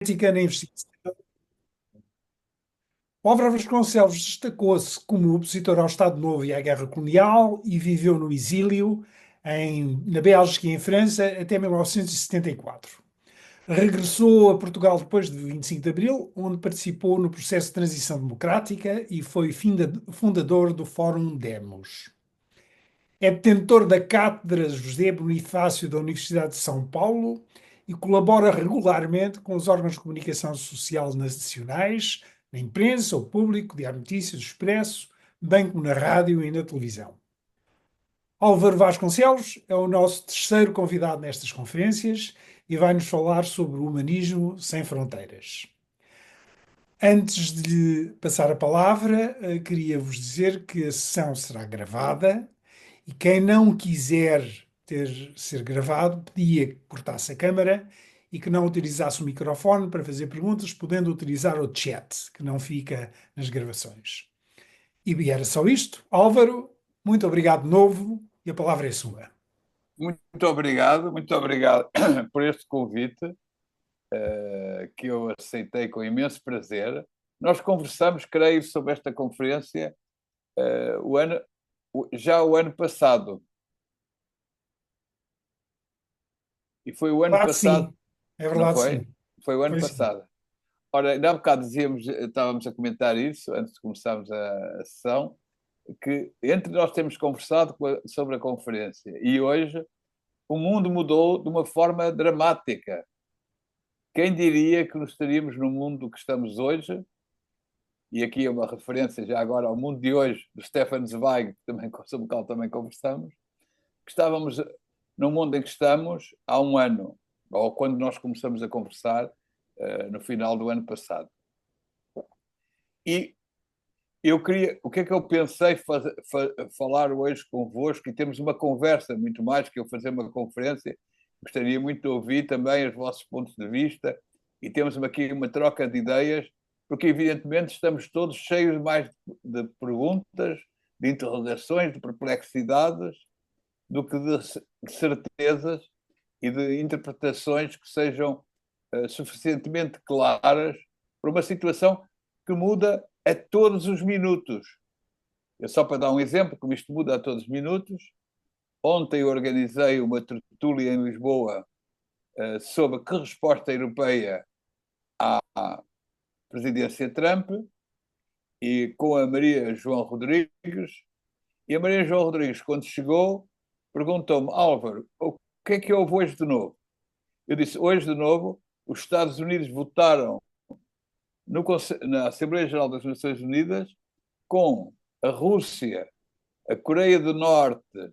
Ética na investigação. Álvaro Vasconcelos destacou-se como opositor ao Estado Novo e à Guerra Colonial e viveu no exílio na Bélgica e em França até 1974. Regressou a Portugal depois de 25 de Abril, onde participou no processo de transição democrática e foi fundador do Fórum Demos. É detentor da Cátedra José Bonifácio da Universidade de São Paulo e colabora regularmente com os órgãos de comunicação social nacionais, na imprensa, o Público, Diário de Notícias, o Expresso, bem como na rádio e na televisão. Álvaro Vasconcelos é o nosso terceiro convidado nestas conferências e vai-nos falar sobre o humanismo sem fronteiras. Antes de lhe passar a palavra, queria vos dizer que a sessão será gravada e quem não quiser ser gravado, pedia que cortasse a câmara e que não utilizasse o microfone para fazer perguntas, podendo utilizar o chat, que não fica nas gravações. E era só isto. Álvaro, muito obrigado de novo e a palavra é sua. Muito obrigado por este convite, que eu aceitei com imenso prazer. Nós conversamos, creio, sobre esta conferência já o ano passado. E foi o ano Verdade, passado, sim. É não verdade, foi? sim. Foi o ano Foi sim. passado. Ora, ainda há bocado estávamos a comentar isso, antes de começarmos a sessão, que entre nós temos conversado sobre a conferência e hoje o mundo mudou de uma forma dramática. Quem diria que nós estaríamos no mundo que estamos hoje, e aqui é uma referência já agora ao mundo de hoje, do Stefan Zweig, sobre o qual também conversamos, que estávamos no mundo em que estamos há um ano, ou quando nós começamos a conversar, no final do ano passado. E o que é que eu pensei falar hoje convosco, e temos uma conversa, muito mais que eu fazer uma conferência, gostaria muito de ouvir também os vossos pontos de vista, e temos aqui uma troca de ideias, porque evidentemente estamos todos cheios mais de perguntas, de interrogações, de perplexidades, do que de certezas e de interpretações que sejam suficientemente claras para uma situação que muda a todos os minutos. Eu só para dar um exemplo, como isto muda a todos os minutos, ontem eu organizei uma tertúlia em Lisboa sobre que resposta europeia à presidência Trump, e com a Maria João Rodrigues. E a Maria João Rodrigues, quando chegou, perguntou-me: Álvaro, o que é que houve hoje de novo? Eu disse: hoje de novo, os Estados Unidos votaram na Assembleia Geral das Nações Unidas com a Rússia, a Coreia do Norte,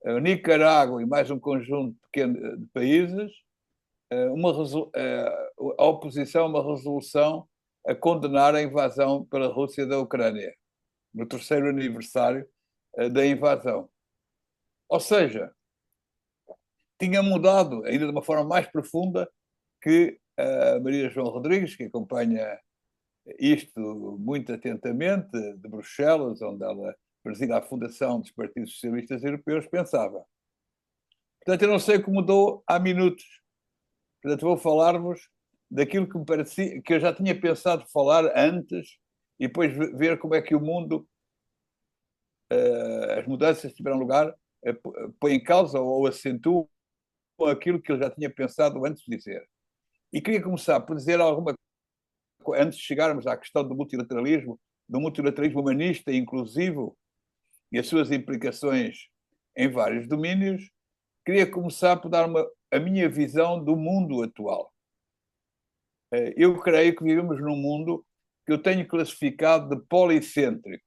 a Nicarágua e mais um conjunto pequeno de países, a oposição a uma resolução a condenar a invasão pela Rússia da Ucrânia, no terceiro aniversário da invasão. Ou seja, tinha mudado, ainda de uma forma mais profunda, que a Maria João Rodrigues, que acompanha isto muito atentamente, de Bruxelas, onde ela preside a Fundação dos Partidos Socialistas Europeus, pensava. Portanto, eu não sei o que mudou há minutos. Portanto, vou falar-vos daquilo que me parecia, que eu já tinha pensado falar antes, e depois ver como é que o mundo, as mudanças que tiveram lugar, põe em causa ou acentuam aquilo que eu já tinha pensado antes de dizer. E queria começar por dizer alguma coisa, antes de chegarmos à questão do multilateralismo humanista e inclusivo e as suas implicações em vários domínios, queria começar por dar a minha visão do mundo atual. Eu creio que vivemos num mundo que eu tenho classificado de policêntrico.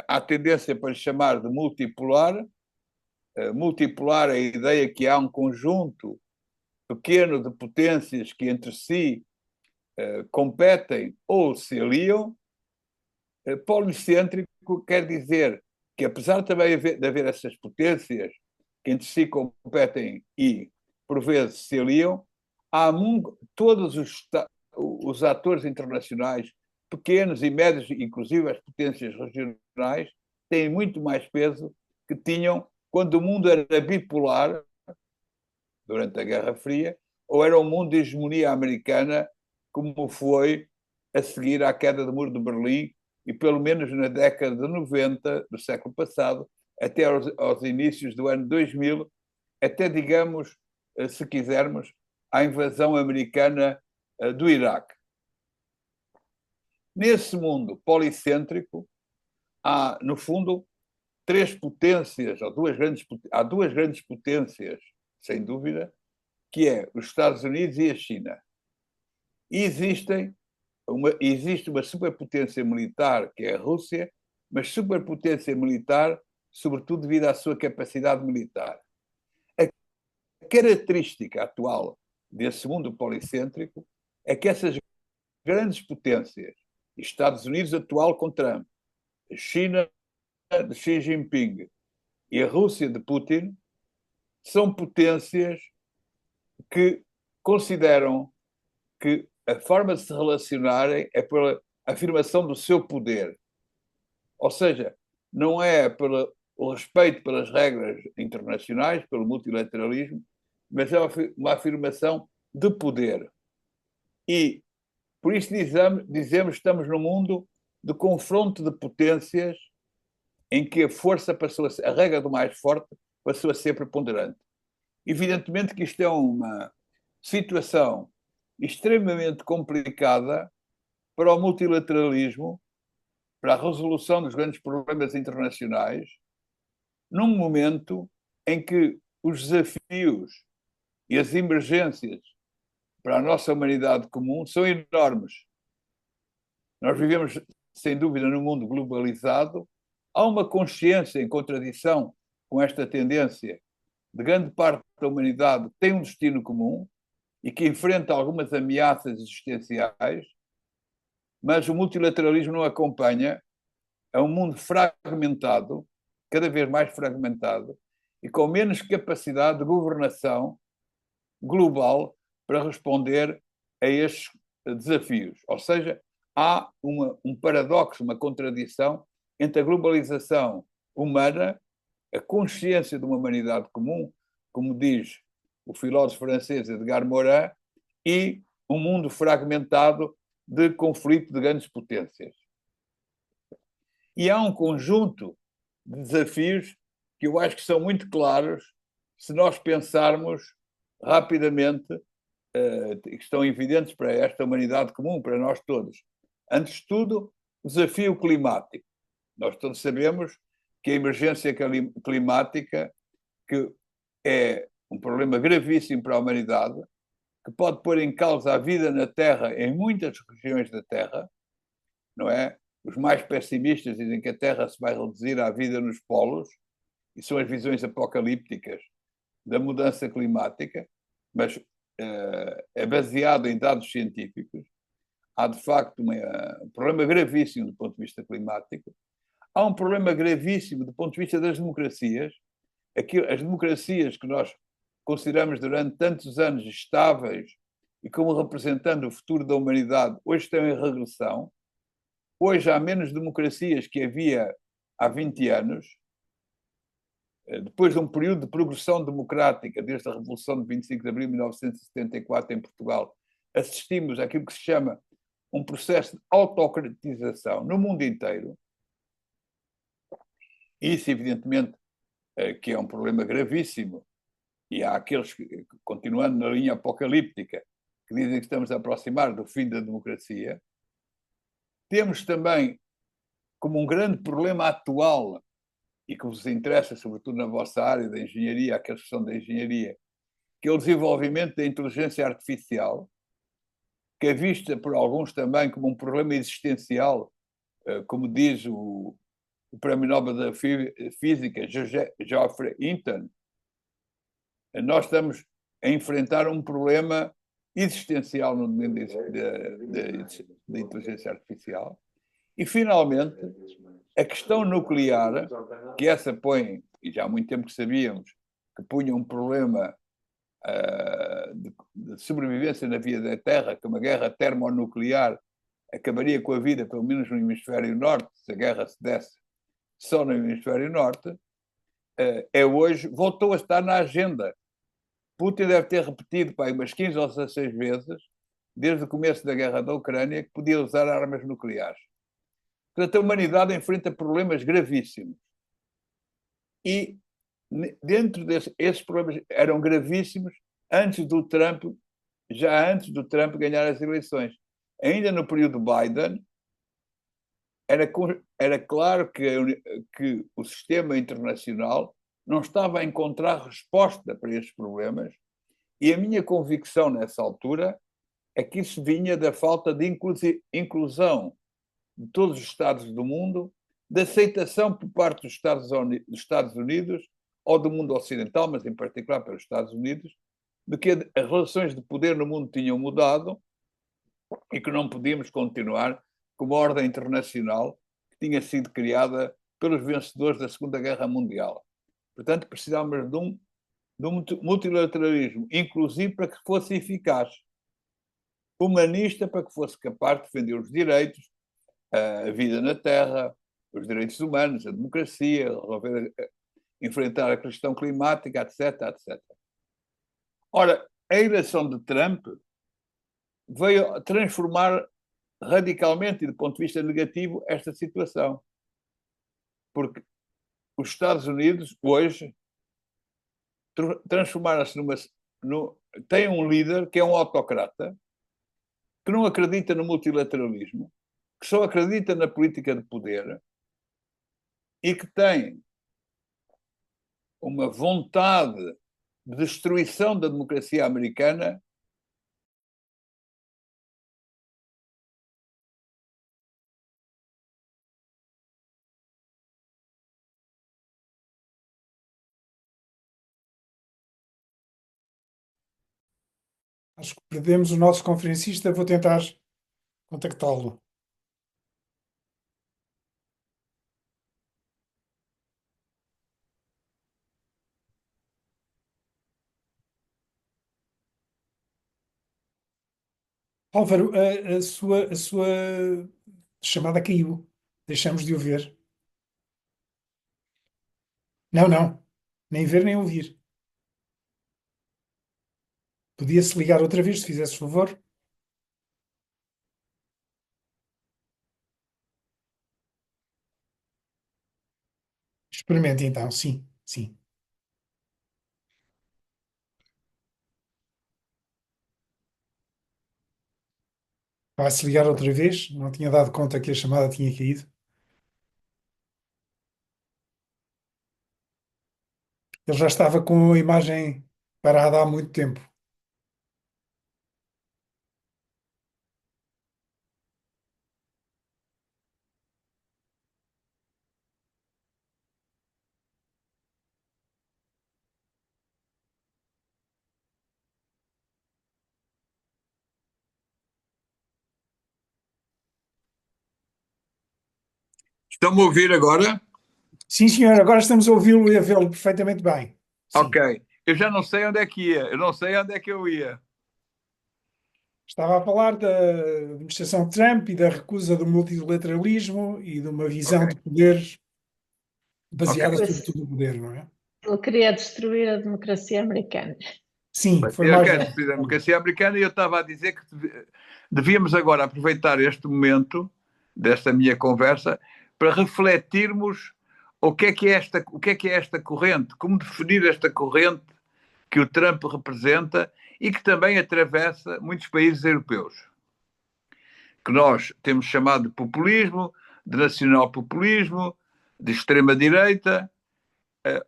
Há tendência para lhe chamar de multipolar. Multipolar é a ideia que há um conjunto pequeno de potências que entre si competem ou se aliam. Policêntrico quer dizer que, apesar também de haver essas potências que entre si competem e, por vezes, se aliam, todos os atores internacionais, pequenos e médios, inclusive as potências regionais, têm muito mais peso que tinham quando o mundo era bipolar, durante a Guerra Fria, ou era um mundo de hegemonia americana, como foi a seguir à queda do Muro de Berlim e pelo menos na década de 90 do século passado, até aos inícios do ano 2000, até, digamos, se quisermos, à invasão americana do Iraque. Nesse mundo policêntrico, há, no fundo, três potências, ou há duas grandes potências, sem dúvida, que é os Estados Unidos e a China. E existe uma superpotência militar, que é a Rússia, mas superpotência militar, sobretudo devido à sua capacidade militar. A característica atual desse mundo policêntrico é que essas grandes potências, Estados Unidos atual com Trump, a China de Xi Jinping e a Rússia de Putin, são potências que consideram que a forma de se relacionarem é pela afirmação do seu poder. Ou seja, não é pelo respeito pelas regras internacionais, pelo multilateralismo, mas é uma afirmação de poder. E, por isso dizemos que estamos num mundo de confronto de potências em que a força passou a regra do mais forte passou a ser preponderante. Evidentemente que isto é uma situação extremamente complicada para o multilateralismo, para a resolução dos grandes problemas internacionais, num momento em que os desafios e as emergências para a nossa humanidade comum são enormes. Nós vivemos, sem dúvida, num mundo globalizado. Há uma consciência em contradição com esta tendência de grande parte da humanidade que tem um destino comum e que enfrenta algumas ameaças existenciais, mas o multilateralismo não acompanha. É um mundo fragmentado, cada vez mais fragmentado, e com menos capacidade de governação global para responder a estes desafios. Ou seja, há um paradoxo, uma contradição entre a globalização humana, a consciência de uma humanidade comum, como diz o filósofo francês Edgar Morin, e um mundo fragmentado de conflito de grandes potências. E há um conjunto de desafios que eu acho que são muito claros se nós pensarmos rapidamente, que estão evidentes para esta humanidade comum, para nós todos. Antes de tudo, o desafio climático. Nós todos sabemos que a emergência climática, que é um problema gravíssimo para a humanidade, que pode pôr em causa a vida na Terra em muitas regiões da Terra, não é? Os mais pessimistas dizem que a Terra se vai reduzir à vida nos polos, e são as visões apocalípticas da mudança climática, mas é baseado em dados científicos. Há, de facto, um problema gravíssimo do ponto de vista climático. Há um problema gravíssimo do ponto de vista das democracias. As democracias que nós consideramos durante tantos anos estáveis e como representando o futuro da humanidade, hoje estão em regressão. Hoje há menos democracias que havia há 20 anos. Depois de um período de progressão democrática, desde a Revolução de 25 de Abril de 1974 em Portugal, assistimos àquilo que se chama um processo de autocratização no mundo inteiro. Isso, evidentemente, que é um problema gravíssimo. E há aqueles que, continuando na linha apocalíptica, que dizem que estamos a aproximar do fim da democracia. Temos também, como um grande problema atual, e que vos interessa, sobretudo na vossa área da engenharia, a questão da engenharia, que é o desenvolvimento da inteligência artificial, que é vista por alguns também como um problema existencial, como diz o Prémio Nobel da Física, Geoffrey Hinton. Nós estamos a enfrentar um problema existencial no domínio da inteligência artificial. E, finalmente, a questão nuclear, que essa põe, e já há muito tempo que sabíamos, que punha um problema de sobrevivência na vida da Terra, que uma guerra termonuclear acabaria com a vida, pelo menos no hemisfério norte, se a guerra se desse só no hemisfério norte, hoje voltou a estar na agenda Putin deve ter repetido umas 15 ou 16 vezes, desde o começo da guerra da Ucrânia, que podia usar armas nucleares. Portanto, a humanidade enfrenta problemas gravíssimos. E dentro esses problemas eram gravíssimos antes do Trump, já antes do Trump ganhar as eleições. Ainda no período Biden, era claro que o sistema internacional não estava a encontrar resposta para estes problemas, e a minha convicção nessa altura é que isso vinha da falta de inclusão de todos os Estados do mundo, de aceitação por parte dos Estados Unidos ou do mundo ocidental, mas em particular pelos Estados Unidos, de que as relações de poder no mundo tinham mudado e que não podíamos continuar com uma ordem internacional que tinha sido criada pelos vencedores da Segunda Guerra Mundial. Portanto, precisávamos de um multilateralismo inclusivo para que fosse eficaz, humanista para que fosse capaz de defender os direitos, a vida na Terra, os direitos humanos, a democracia, enfrentar a questão climática, etc, etc. Ora, a eleição de Trump veio transformar radicalmente, e do ponto de vista negativo, esta situação. Porque os Estados Unidos, hoje, transformaram-se tem um líder que é um autocrata, que não acredita no multilateralismo, que só acredita na política de poder e que tem uma vontade de destruição da democracia americana. Acho que perdemos o nosso conferencista. Vou tentar contactá-lo. Álvaro, a sua chamada caiu. Deixamos de ouvir. Não, não. Nem ver nem ouvir. Podia-se ligar outra vez, se fizesse favor. Experimente então, sim, sim. Vai-se ligar outra vez. Não tinha dado conta que a chamada tinha caído. Ele já estava com a imagem parada há muito tempo. Estão-me a ouvir agora? Sim, senhor, agora estamos a ouvi-lo e a vê-lo perfeitamente bem. Sim. Ok. Eu já não sei onde é que ia. Eu não sei onde é que eu ia. Estava a falar da administração Trump e da recusa do multilateralismo e de uma visão de Ok. poder Ok. baseada Pois, sobretudo no poder, não é? ele queria destruir a democracia americana. Sim, foi Eu mais quero ou destruir a menos. democracia americana e eu estava a dizer que devíamos agora aproveitar este momento desta minha conversa para refletirmos o que é esta corrente, como definir esta corrente que o Trump representa e que também atravessa muitos países europeus, que nós temos chamado de populismo, de nacional-populismo, de extrema-direita.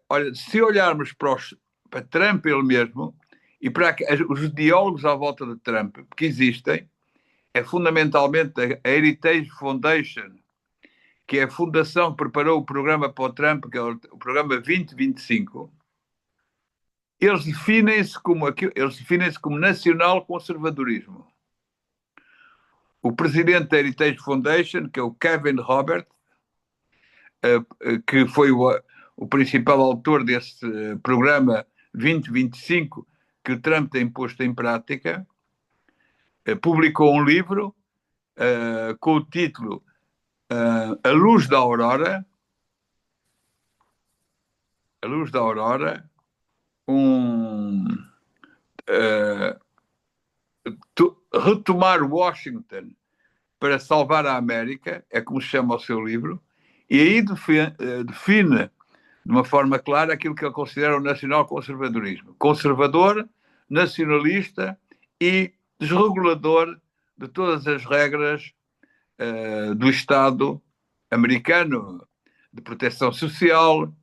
Olha, se olharmos para Trump ele mesmo e para os ideólogos à volta de Trump que existem, é fundamentalmente a Heritage Foundation, que é a fundação que preparou o programa para o Trump, que é o programa 2025. Eles definem-se como nacional-conservadorismo. O presidente da Heritage Foundation, que é o Kevin Robert, que foi o principal autor desse programa 2025 que o Trump tem posto em prática, publicou um livro com o título A Luz da Aurora, A Luz da Aurora, um uh, retomar Washington para salvar a América, é como se chama o seu livro, e aí define de uma forma clara aquilo que ele considera o nacional-conservadorismo. Conservador, nacionalista e desregulador de todas as regras do Estado americano, de proteção social,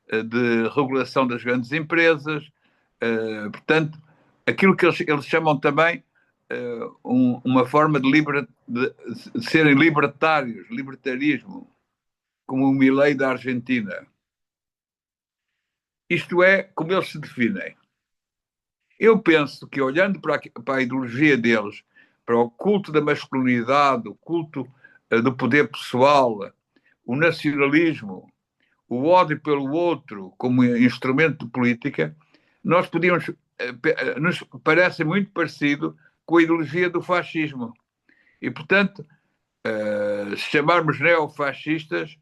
de regulação das grandes empresas, portanto, aquilo que eles chamam também uma forma de serem libertários, libertarismo, como o Milei da Argentina. Isto é como eles se definem. Eu penso que, olhando para a ideologia deles, para o culto da masculinidade, o culto do poder pessoal, o nacionalismo, o ódio pelo outro como instrumento de política, nos parece muito parecido com a ideologia do fascismo. E, portanto, se chamarmos neofascistas,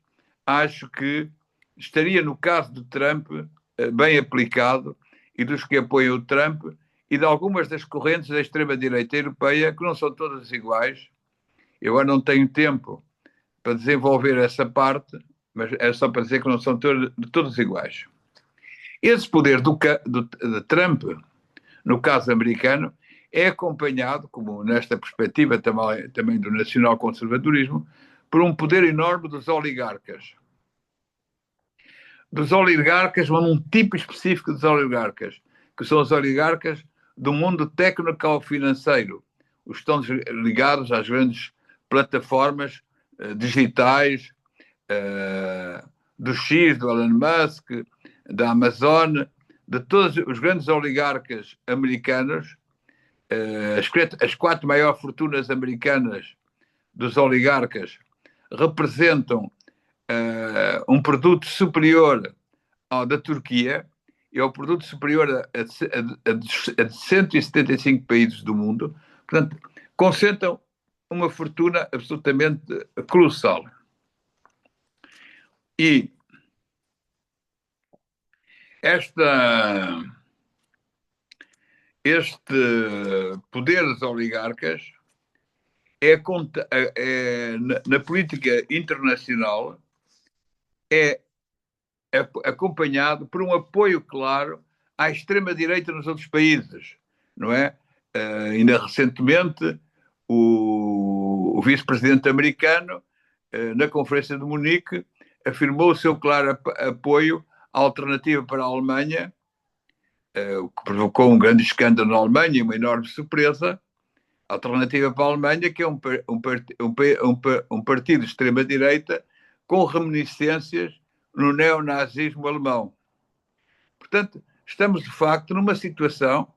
acho que estaria no caso de Trump bem aplicado, e dos que apoiam o Trump, e de algumas das correntes da extrema-direita europeia, que não são todas iguais. Eu agora não tenho tempo para desenvolver essa parte, mas é só para dizer que não são todos iguais. Esse poder de Trump, no caso americano, é acompanhado, como nesta perspectiva também do nacional-conservadorismo, por um poder enorme dos oligarcas. Dos oligarcas, ou num tipo específico dos oligarcas, que são os oligarcas do mundo técnico-financeiro. Os que estão ligados às grandes plataformas digitais, do X, do Elon Musk, da Amazon, de todos os grandes oligarcas americanos. As 4 maiores fortunas americanas dos oligarcas representam um produto superior ao da Turquia, é o produto superior a 175 países do mundo. Portanto, concentram uma fortuna absolutamente colossal. E este poder dos oligarcas na política internacional é acompanhado por um apoio claro à extrema-direita nos outros países, não é? Ainda recentemente, o vice-presidente americano, na Conferência de Munique, afirmou o seu claro apoio à alternativa para a Alemanha, o que provocou um grande escândalo na Alemanha e uma enorme surpresa. A alternativa para a Alemanha, que é um partido de extrema-direita com reminiscências no neonazismo alemão. Portanto, estamos de facto numa situação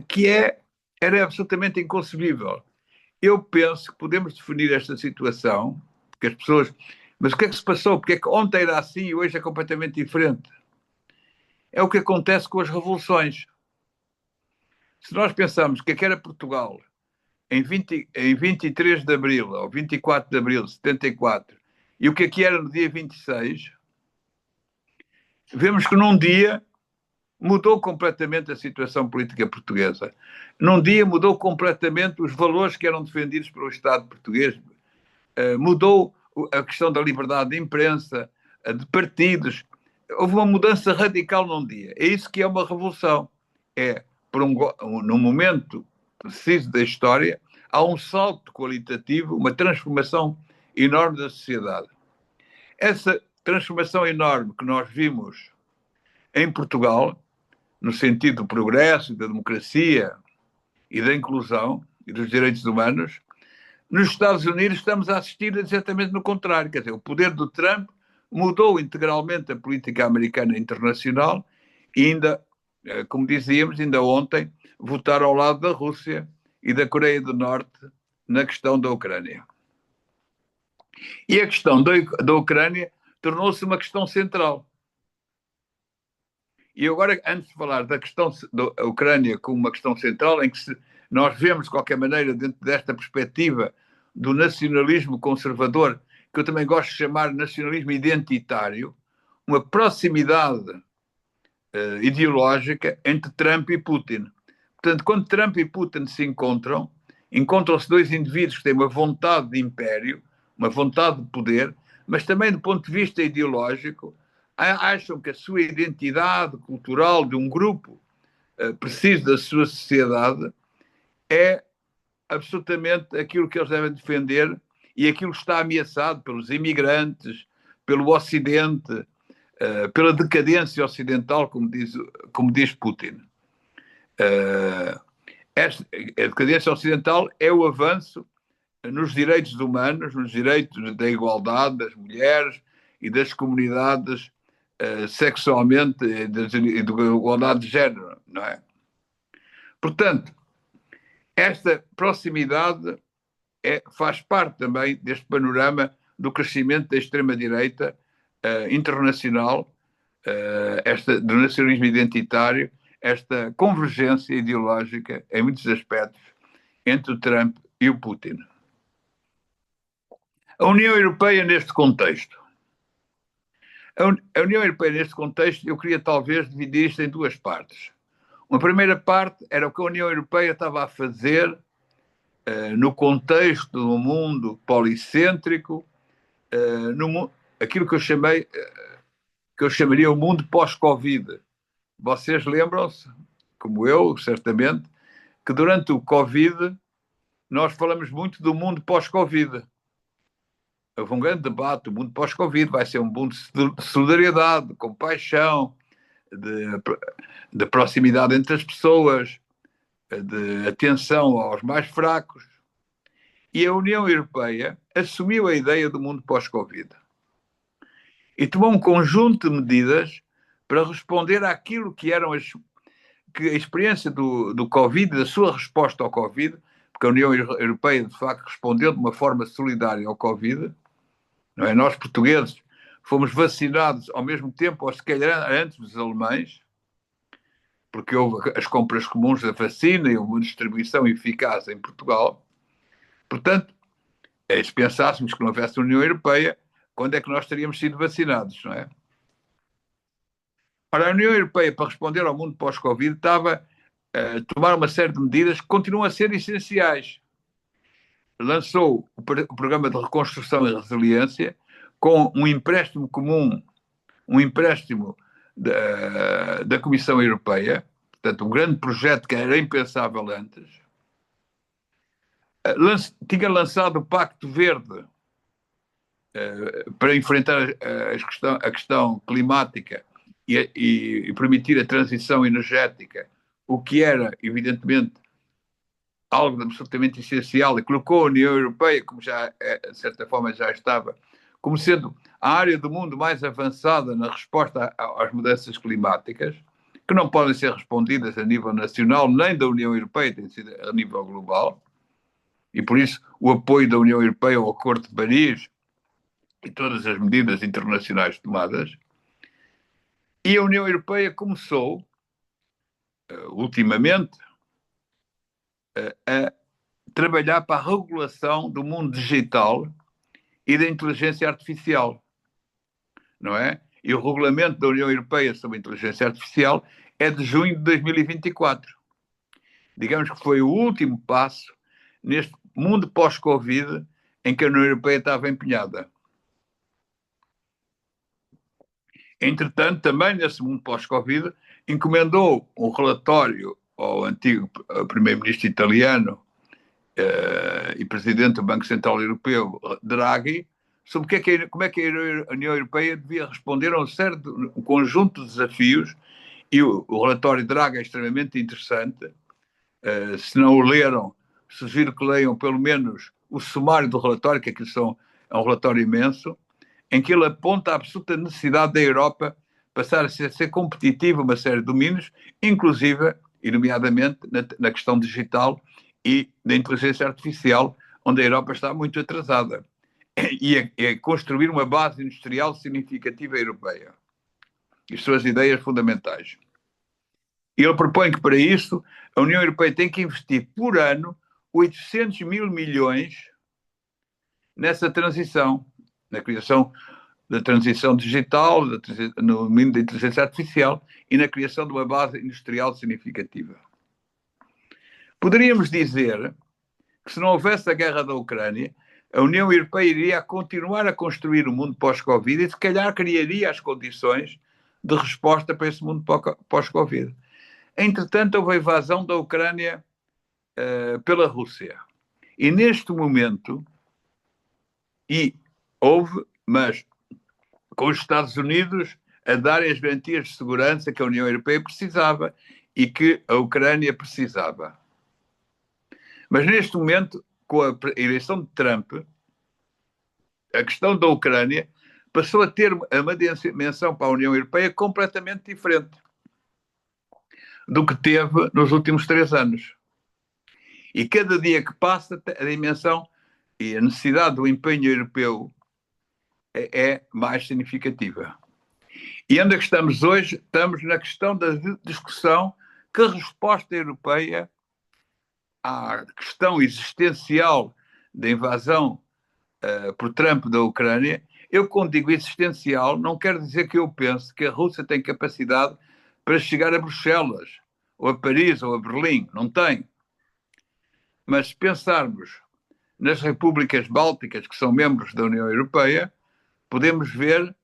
que era absolutamente inconcebível. Eu penso que podemos definir esta situação, que as pessoas... Mas o que é que se passou? Porque é que ontem era assim e hoje é completamente diferente? É o que acontece com as revoluções. Se nós pensamos que era Portugal em 23 de Abril, ou 24 de Abril de 74, e o que era no dia 26, vemos que num dia mudou completamente a situação política portuguesa. Num dia mudou completamente os valores que eram defendidos pelo Estado português. Mudou a questão da liberdade de imprensa, de partidos. Houve uma mudança radical num dia. É isso que é uma revolução. Num momento preciso da história, há um salto qualitativo, uma transformação enorme da sociedade. Essa transformação enorme que nós vimos em Portugal, no sentido do progresso, da democracia e da inclusão e dos direitos humanos, nos Estados Unidos estamos a assistir exatamente no contrário. Quer dizer, o poder do Trump mudou integralmente a política americana internacional e ainda, como dizíamos, ainda ontem, votaram ao lado da Rússia e da Coreia do Norte na questão da Ucrânia. E a questão da Ucrânia tornou-se uma questão central. E agora, antes de falar da questão da Ucrânia como uma questão central, em que nós vemos, de qualquer maneira, dentro desta perspectiva do nacionalismo conservador, que eu também gosto de chamar nacionalismo identitário, uma proximidade ideológica entre Trump e Putin. Portanto, quando Trump e Putin se encontram, encontram-se dois indivíduos que têm uma vontade de império, uma vontade de poder, mas também do ponto de vista ideológico, acham que a sua identidade cultural de um grupo preciso da sua sociedade é absolutamente aquilo que eles devem defender e aquilo que está ameaçado pelos imigrantes, pelo Ocidente, pela decadência ocidental, como diz Putin. A decadência ocidental é o avanço nos direitos humanos, nos direitos da igualdade das mulheres e das comunidades sexualmente e da igualdade de género, não é? Portanto, esta proximidade faz parte também deste panorama do crescimento da extrema-direita internacional, do nacionalismo identitário, esta convergência ideológica, em muitos aspectos, entre o Trump e o Putin. A União Europeia neste contexto. A União Europeia neste contexto, eu queria talvez dividir isto em duas partes. Uma primeira parte era o que a União Europeia estava a fazer no contexto do mundo policêntrico, aquilo que eu chamaria o mundo pós-Covid. Vocês lembram-se, como eu, certamente, que durante o Covid nós falamos muito do mundo pós-Covid. Houve um grande debate. O mundo pós-Covid vai ser um mundo de solidariedade, de compaixão, de proximidade entre as pessoas, de atenção aos mais fracos. E a União Europeia assumiu a ideia do mundo pós-Covid e tomou um conjunto de medidas para responder àquilo que eram que a experiência do Covid, da sua resposta ao Covid, porque a União Europeia, de facto, respondeu de uma forma solidária ao Covid. Não é? Nós, portugueses, fomos vacinados ao mesmo tempo, ou se calhar antes dos alemães, porque houve as compras comuns da vacina e uma distribuição eficaz em Portugal. Portanto, se pensássemos que não houvesse a União Europeia, quando é que nós teríamos sido vacinados, não é? Ora, a União Europeia, para responder ao mundo pós-Covid, estava a tomar uma série de medidas que continuam a ser essenciais. Lançou o Programa de Reconstrução e Resiliência com um empréstimo comum, um empréstimo da Comissão Europeia, portanto, um grande projeto que era impensável antes. Tinha lançado o Pacto Verde para enfrentar a questão climática e permitir a transição energética, o que era, evidentemente, algo absolutamente essencial, e colocou a União Europeia, como já, de certa forma, já estava, como sendo a área do mundo mais avançada na resposta às mudanças climáticas, que não podem ser respondidas a nível nacional, nem da União Europeia, tem sido a nível global, e por isso o apoio da União Europeia ao Acordo de Paris e todas as medidas internacionais tomadas. E a União Europeia começou, ultimamente, a trabalhar para a regulação do mundo digital e da inteligência artificial, não é? E o regulamento da União Europeia sobre a inteligência artificial é de junho de 2024. Digamos que foi o último passo neste mundo pós-Covid em que a União Europeia estava empenhada. Entretanto, também nesse mundo pós-Covid, encomendou um relatório ao antigo primeiro-ministro italiano e presidente do Banco Central Europeu, Draghi, sobre como é que a União Europeia devia responder a um conjunto de desafios, e o relatório Draghi é extremamente interessante. Se não o leram, sugiro que leiam pelo menos o sumário do relatório, que é um relatório imenso, em que ele aponta a absoluta necessidade da Europa passar a ser competitiva em uma série de domínios, inclusive, e nomeadamente, na questão digital e da inteligência artificial, onde a Europa está muito atrasada. E é construir uma base industrial significativa europeia. Isto são as ideias fundamentais. E ele propõe que, para isso, a União Europeia tem que investir por ano 800 mil milhões nessa transição, na criação da transição digital, no domínio da inteligência artificial e na criação de uma base industrial significativa. Poderíamos dizer que se não houvesse a guerra da Ucrânia, a União Europeia iria continuar a construir o mundo pós-Covid e se calhar criaria as condições de resposta para esse mundo pós-Covid. Entretanto, houve a invasão da Ucrânia pela Rússia. E neste momento, mas com os Estados Unidos a darem as garantias de segurança que a União Europeia precisava e que a Ucrânia precisava. Mas neste momento, com a eleição de Trump, a questão da Ucrânia passou a ter uma dimensão para a União Europeia completamente diferente do que teve nos últimos 3 anos. E cada dia que passa, a dimensão e a necessidade do empenho europeu é mais significativa. E onde é que estamos hoje? Estamos na questão da discussão que a resposta europeia à questão existencial da invasão por Trump da Ucrânia. Eu, quando digo existencial, não quero dizer que eu penso que a Rússia tem capacidade para chegar a Bruxelas, ou a Paris, ou a Berlim. Não tem. Mas se pensarmos nas repúblicas bálticas, que são membros da União Europeia, podemos ver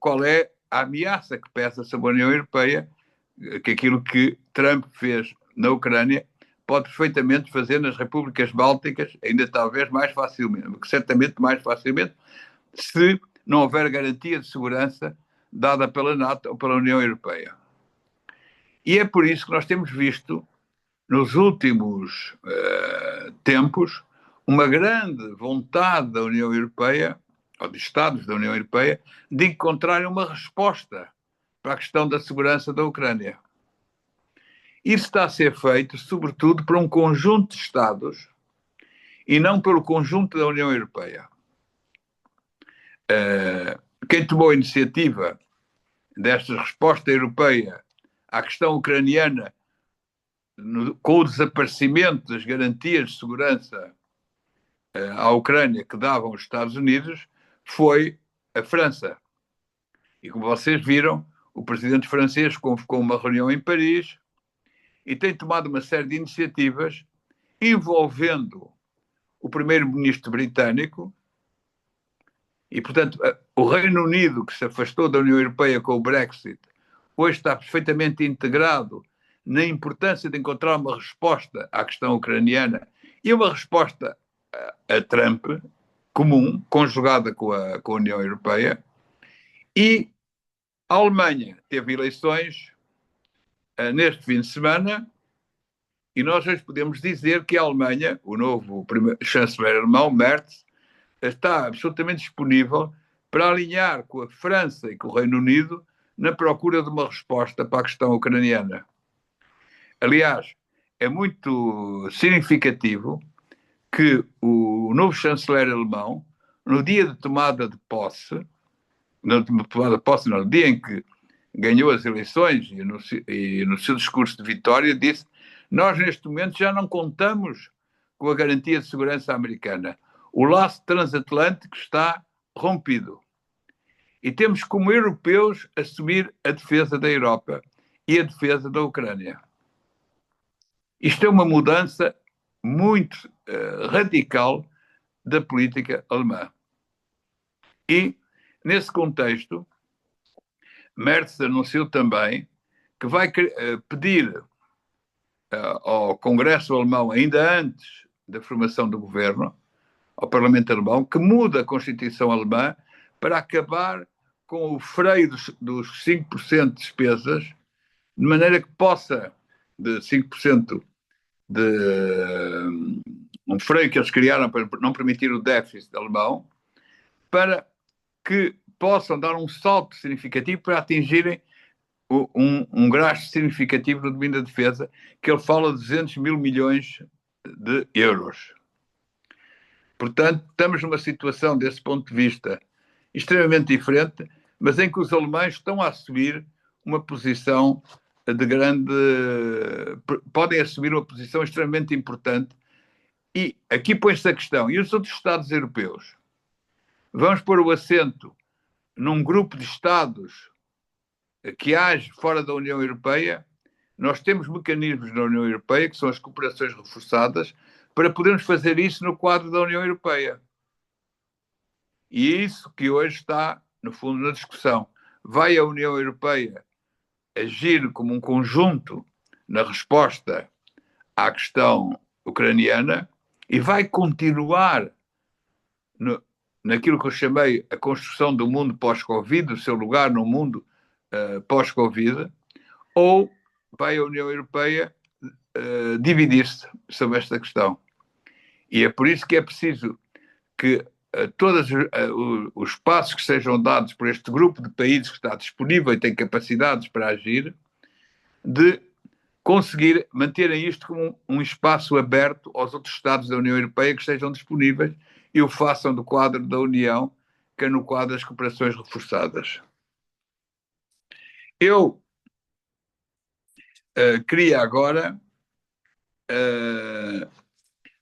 qual é a ameaça que pesa sobre a União Europeia, que aquilo que Trump fez na Ucrânia pode perfeitamente fazer nas repúblicas bálticas, ainda talvez mais facilmente, certamente mais facilmente, se não houver garantia de segurança dada pela NATO ou pela União Europeia. E é por isso que nós temos visto, nos últimos tempos, uma grande vontade da União Europeia, ou de Estados da União Europeia, de encontrarem uma resposta para a questão da segurança da Ucrânia. Isso está a ser feito, sobretudo, por um conjunto de Estados e não pelo conjunto da União Europeia. Quem tomou a iniciativa desta resposta europeia à questão ucraniana, com o desaparecimento das garantias de segurança à Ucrânia que davam os Estados Unidos, foi a França. E como vocês viram, o presidente francês convocou uma reunião em Paris e tem tomado uma série de iniciativas envolvendo o primeiro-ministro britânico e, portanto, o Reino Unido, que se afastou da União Europeia com o Brexit, hoje está perfeitamente integrado na importância de encontrar uma resposta à questão ucraniana e uma resposta a Trump comum, conjugada com a União Europeia. E a Alemanha teve eleições neste fim de semana e nós hoje podemos dizer que a Alemanha, o novo chanceler alemão, Merz, está absolutamente disponível para alinhar com a França e com o Reino Unido na procura de uma resposta para a questão ucraniana. Aliás, é muito significativo que o novo chanceler alemão, no dia de tomada de posse, no dia em que ganhou as eleições e no seu discurso de vitória, disse: nós neste momento já não contamos com a garantia de segurança americana. O laço transatlântico está rompido. E temos como europeus assumir a defesa da Europa e a defesa da Ucrânia. Isto é uma mudança muito radical da política alemã. E, nesse contexto, Merz anunciou também que vai pedir ao Congresso alemão, ainda antes da formação do governo, ao Parlamento alemão, que mude a Constituição alemã para acabar com o freio dos 5% de despesas, de maneira que possa, de 5% de um freio que eles criaram para não permitir o déficit alemão, para que possam dar um salto significativo para atingirem um gasto significativo no domínio da defesa, que ele fala de 200 mil milhões de euros. Portanto, estamos numa situação, desse ponto de vista, extremamente diferente, mas em que os alemães estão a assumir uma posição de grande... podem assumir uma posição extremamente importante. E aqui põe-se a questão, e os outros Estados europeus? Vamos pôr o acento num grupo de Estados que age fora da União Europeia, Nós temos mecanismos na União Europeia, que são as cooperações reforçadas, para podermos fazer isso no quadro da União Europeia. E é isso que hoje está, no fundo, na discussão. Vai a União Europeia agir como um conjunto na resposta à questão ucraniana e vai continuar naquilo que eu chamei a construção do mundo pós-Covid, o seu lugar no mundo pós-Covid, ou vai a União Europeia dividir-se sobre esta questão. E é por isso que é preciso que todos os passos que sejam dados por este grupo de países que está disponível e tem capacidades para agir, de conseguir manterem isto como um espaço aberto aos outros Estados da União Europeia que estejam disponíveis e o façam do quadro da União, que é no quadro das cooperações reforçadas. Eu queria agora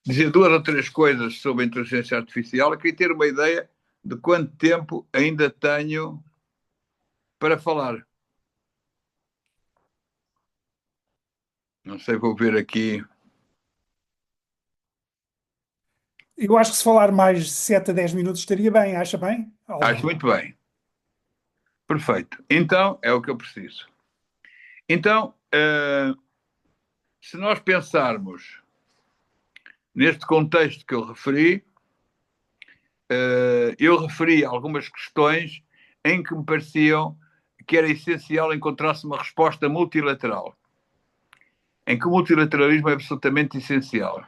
dizer 2 ou 3 coisas sobre a inteligência artificial. Eu queria ter uma ideia de quanto tempo ainda tenho para falar. Não sei, vou ver aqui. Eu acho que se falar mais de 7 a 10 minutos estaria bem, acha bem? Acho muito bem. Perfeito. Então, é o que eu preciso. Então, se nós pensarmos neste contexto que eu referi algumas questões em que me pareciam que era essencial encontrar-se uma resposta multilateral, em que o multilateralismo é absolutamente essencial.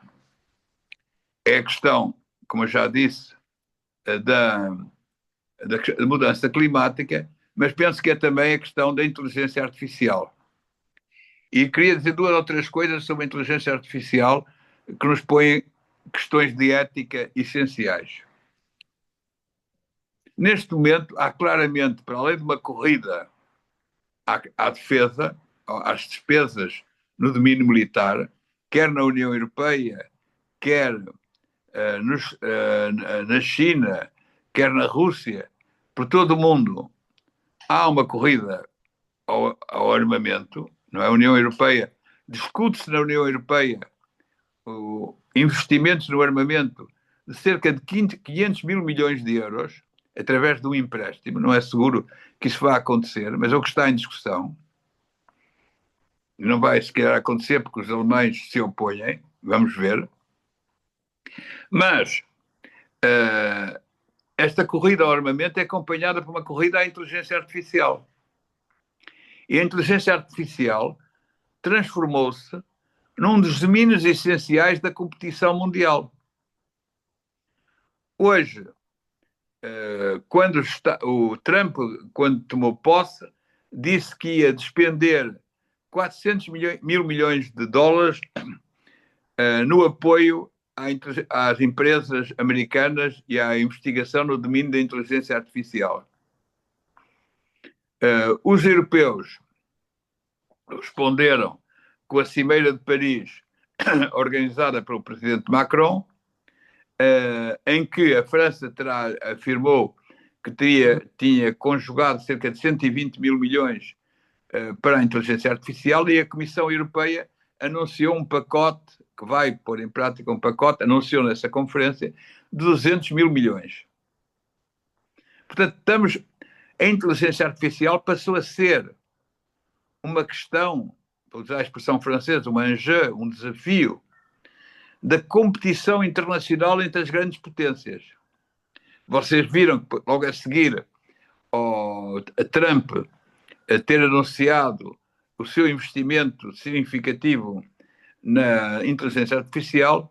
É a questão, como eu já disse, da mudança climática, mas penso que é também a questão da inteligência artificial. E queria dizer 2 ou 3 coisas sobre a inteligência artificial que nos põem questões de ética essenciais. Neste momento, há claramente, para além de uma corrida à defesa, às despesas no domínio militar, quer na União Europeia, quer na China, quer na Rússia, por todo o mundo, há uma corrida ao armamento, não é? A União Europeia, discute-se na União Europeia investimentos no armamento de cerca de 500 mil milhões de euros, através de um empréstimo. Não é seguro que isso vá acontecer, mas é o que está em discussão. Não vai sequer acontecer porque os alemães se opõem, vamos ver. Mas esta corrida ao armamento é acompanhada por uma corrida à inteligência artificial. E a inteligência artificial transformou-se num dos domínios essenciais da competição mundial. Hoje, quando o Trump, quando tomou posse, disse que ia despender 400 mil milhões de dólares no apoio às empresas americanas e à investigação no domínio da inteligência artificial. Os europeus responderam com a Cimeira de Paris, organizada pelo presidente Macron, em que a França afirmou que tinha conjugado cerca de 120 mil milhões para a inteligência artificial, e a Comissão Europeia anunciou um pacote, que vai pôr em prática um pacote, anunciou nessa conferência, de 200 mil milhões. Portanto, a inteligência artificial passou a ser uma questão, para usar a expressão francesa, um enjeu, um desafio da competição internacional entre as grandes potências. Vocês viram que logo a seguir a Trump a ter anunciado o seu investimento significativo na inteligência artificial,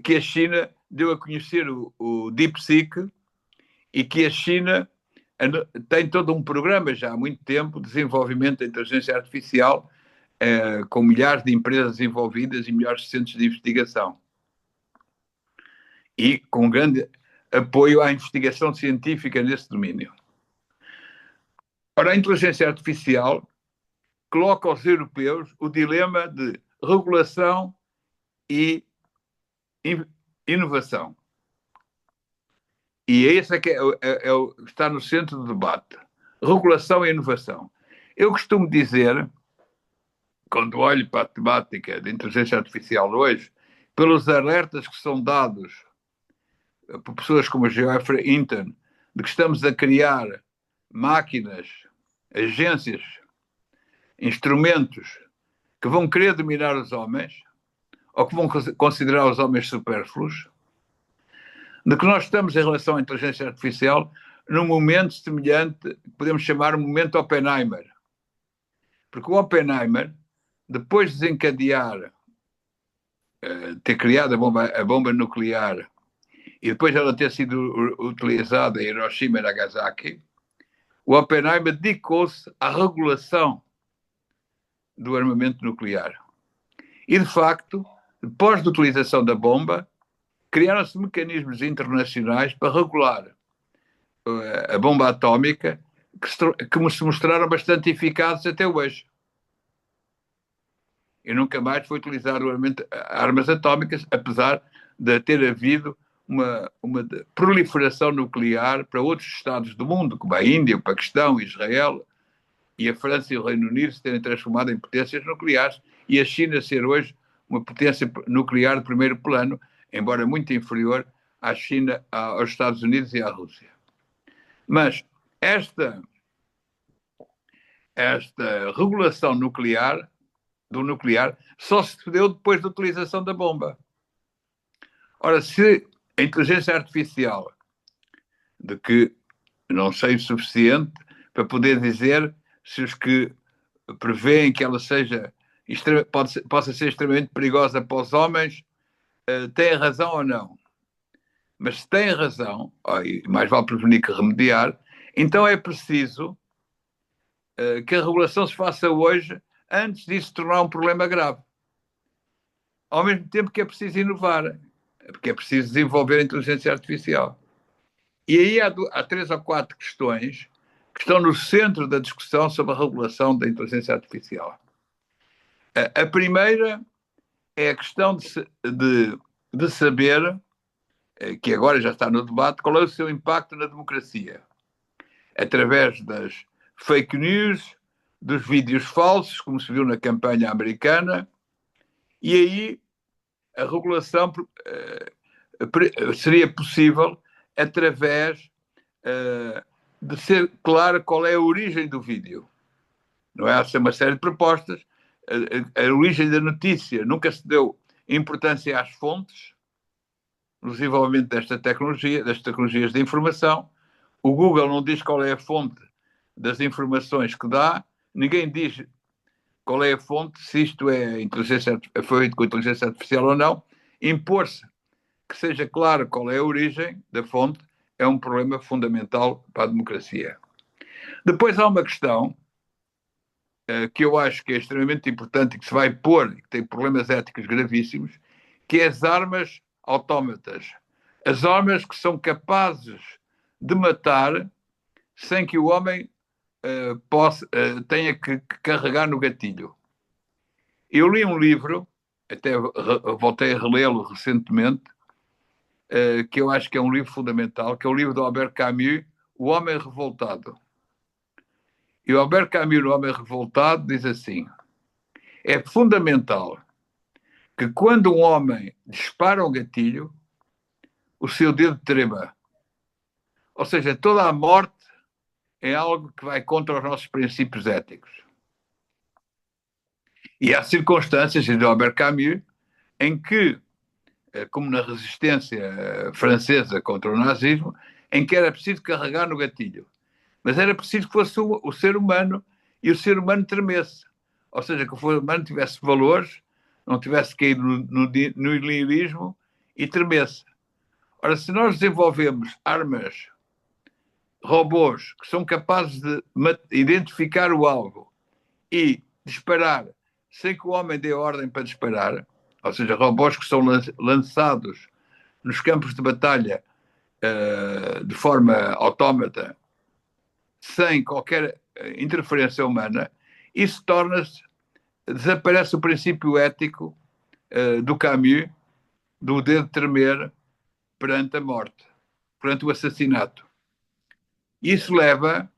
que a China deu a conhecer o DeepSeek, e que a China tem todo um programa já há muito tempo de desenvolvimento da inteligência artificial, com milhares de empresas envolvidas e milhares de centros de investigação. E com grande apoio à investigação científica nesse domínio. Ora, a inteligência artificial coloca aos europeus o dilema de regulação e inovação. E esse é que está no centro do debate. Regulação e inovação. Eu costumo dizer quando olho para a temática de inteligência artificial hoje, pelos alertas que são dados por pessoas como a Geoffrey Hinton, de que estamos a criar máquinas, agências, instrumentos que vão querer dominar os homens, ou que vão considerar os homens supérfluos, de que nós estamos em relação à inteligência artificial num momento semelhante, que podemos chamar o momento Oppenheimer. Porque o Oppenheimer, depois de desencadear, ter criado a bomba nuclear, e depois ela ter sido utilizada em Hiroshima e Nagasaki, o Oppenheimer dedicou-se à regulação do armamento nuclear. E, de facto, depois da utilização da bomba, criaram-se mecanismos internacionais para regular a bomba atómica que se mostraram bastante eficazes até hoje. E nunca mais foi utilizado armas atómicas, apesar de ter havido uma proliferação nuclear para outros estados do mundo, como a Índia, o Paquistão, Israel, e a França e o Reino Unido se terem transformado em potências nucleares, e a China ser hoje uma potência nuclear de primeiro plano, embora muito inferior à China, aos Estados Unidos e à Rússia. Mas esta regulação do nuclear só se deu depois da utilização da bomba. Ora, se a inteligência artificial, de que não sei o suficiente para poder dizer se os que prevêem que ela possa ser extremamente perigosa para os homens, têm razão ou não. Mas se têm razão, mais vale prevenir que remediar, então é preciso que a regulação se faça hoje, antes disso se tornar um problema grave. Ao mesmo tempo que é preciso inovar, porque é preciso desenvolver a inteligência artificial. E aí há 3 ou 4 questões que estão no centro da discussão sobre a regulação da inteligência artificial. A primeira é a questão de saber, que agora já está no debate, qual é o seu impacto na democracia. Através das fake news, dos vídeos falsos, como se viu na campanha americana, e aí a regulação seria possível através de ser claro qual é a origem do vídeo. Não é? Há uma série de propostas. A origem da notícia, nunca se deu importância às fontes no desenvolvimento das tecnologias de informação. O Google não diz qual é a fonte das informações que dá, ninguém diz qual é a fonte, se isto foi feito com inteligência artificial ou não. Impor-se que seja claro qual é a origem da fonte é um problema fundamental para a democracia. Depois há uma questão que eu acho que é extremamente importante e que se vai pôr, e que tem problemas éticos gravíssimos, que é as armas autómatas. As armas que são capazes de matar sem que o homem tenha que carregar no gatilho. Eu li um livro, até voltei a relê-lo recentemente, que eu acho que é um livro fundamental, que é o livro de Albert Camus, O Homem Revoltado. E o Albert Camus, no Homem Revoltado, diz assim: é fundamental que quando um homem dispara o gatilho, o seu dedo trema. Ou seja, toda a morte é algo que vai contra os nossos princípios éticos. E há circunstâncias, diz Albert Camus, em que, como na resistência francesa contra o nazismo, em que era preciso carregar no gatilho. Mas era preciso que fosse o ser humano e o ser humano tremesse. Ou seja, que o ser humano tivesse valores, não tivesse caído no niilismo e tremesse. Ora, se nós desenvolvemos armas, robôs, que são capazes de identificar o alvo e disparar sem que o homem dê ordem para disparar, ou seja, robôs que são lançados nos campos de batalha de forma autómata, sem qualquer interferência humana, isso desaparece o princípio ético do Camus, do dedo tremer perante a morte, perante o assassinato. Isso leva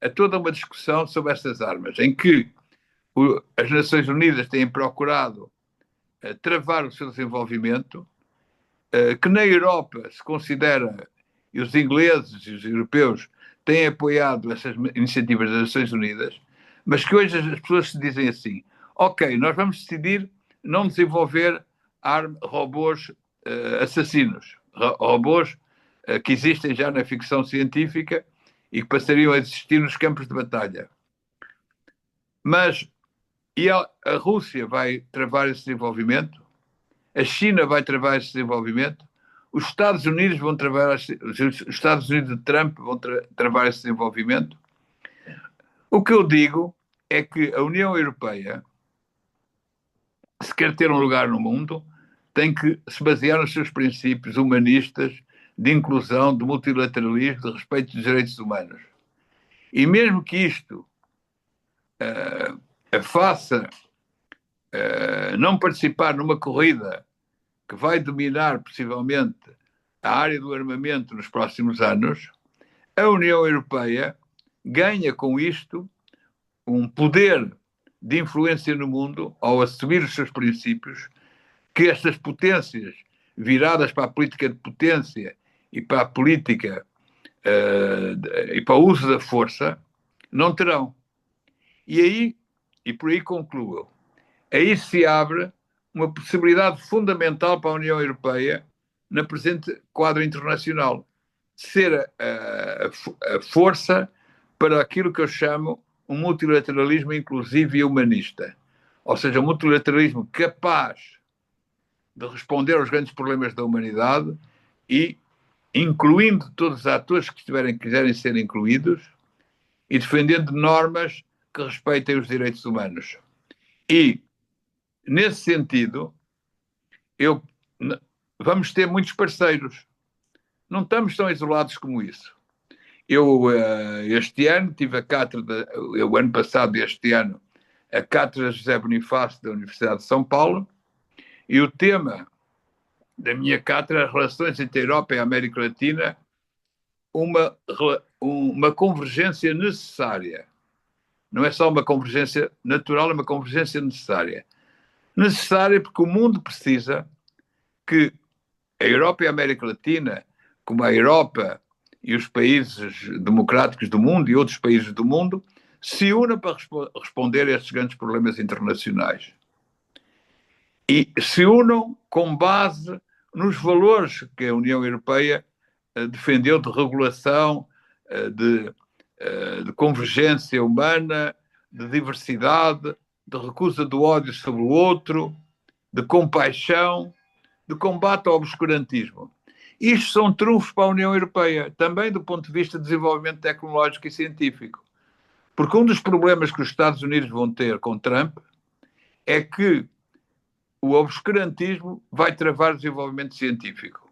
a toda uma discussão sobre essas armas, em que as Nações Unidas têm procurado travar o seu desenvolvimento, que na Europa se considera, e os ingleses e os europeus têm apoiado essas iniciativas das Nações Unidas, mas que hoje as pessoas se dizem assim: ok, nós vamos decidir não desenvolver robôs assassinos, robôs que existem já na ficção científica e que passariam a existir nos campos de batalha. Mas a Rússia vai travar esse desenvolvimento, a China vai travar esse desenvolvimento, os Estados Unidos vão travar, os Estados Unidos de Trump vão travar esse desenvolvimento. O que eu digo é que a União Europeia, se quer ter um lugar no mundo, tem que se basear nos seus princípios humanistas de inclusão, de multilateralismo, de respeito dos direitos humanos. E mesmo que isto faça não participar numa corrida que vai dominar possivelmente a área do armamento nos próximos anos, a União Europeia ganha com isto um poder de influência no mundo ao assumir os seus princípios que estas potências viradas para a política de potência e para a política e para o uso da força não terão. E por aí concluo, aí se abre uma possibilidade fundamental para a União Europeia na presente quadro internacional, ser a força para aquilo que eu chamo um multilateralismo inclusivo e humanista. Ou seja, um multilateralismo capaz de responder aos grandes problemas da humanidade e incluindo todos os atores que quiserem ser incluídos e defendendo normas que respeitem os direitos humanos. E, nesse sentido, vamos ter muitos parceiros. Não estamos tão isolados como isso. Eu, este ano, tive a cátedra, o ano passado e este ano, a cátedra José Bonifácio da Universidade de São Paulo, e o tema da minha cátedra é Relações entre a Europa e a América Latina, uma convergência necessária. Não é só uma convergência natural, é uma convergência necessária. Necessária porque o mundo precisa que a Europa e a América Latina, como a Europa e os países democráticos do mundo e outros países do mundo, se unam para responder a estes grandes problemas internacionais. E se unam com base nos valores que a União Europeia defendeu de regulação, de convergência humana, de diversidade, de recusa do ódio sobre o outro, de compaixão, de combate ao obscurantismo. Isto são trunfos para a União Europeia, também do ponto de vista de desenvolvimento tecnológico e científico. Porque um dos problemas que os Estados Unidos vão ter com Trump é que o obscurantismo vai travar o desenvolvimento científico.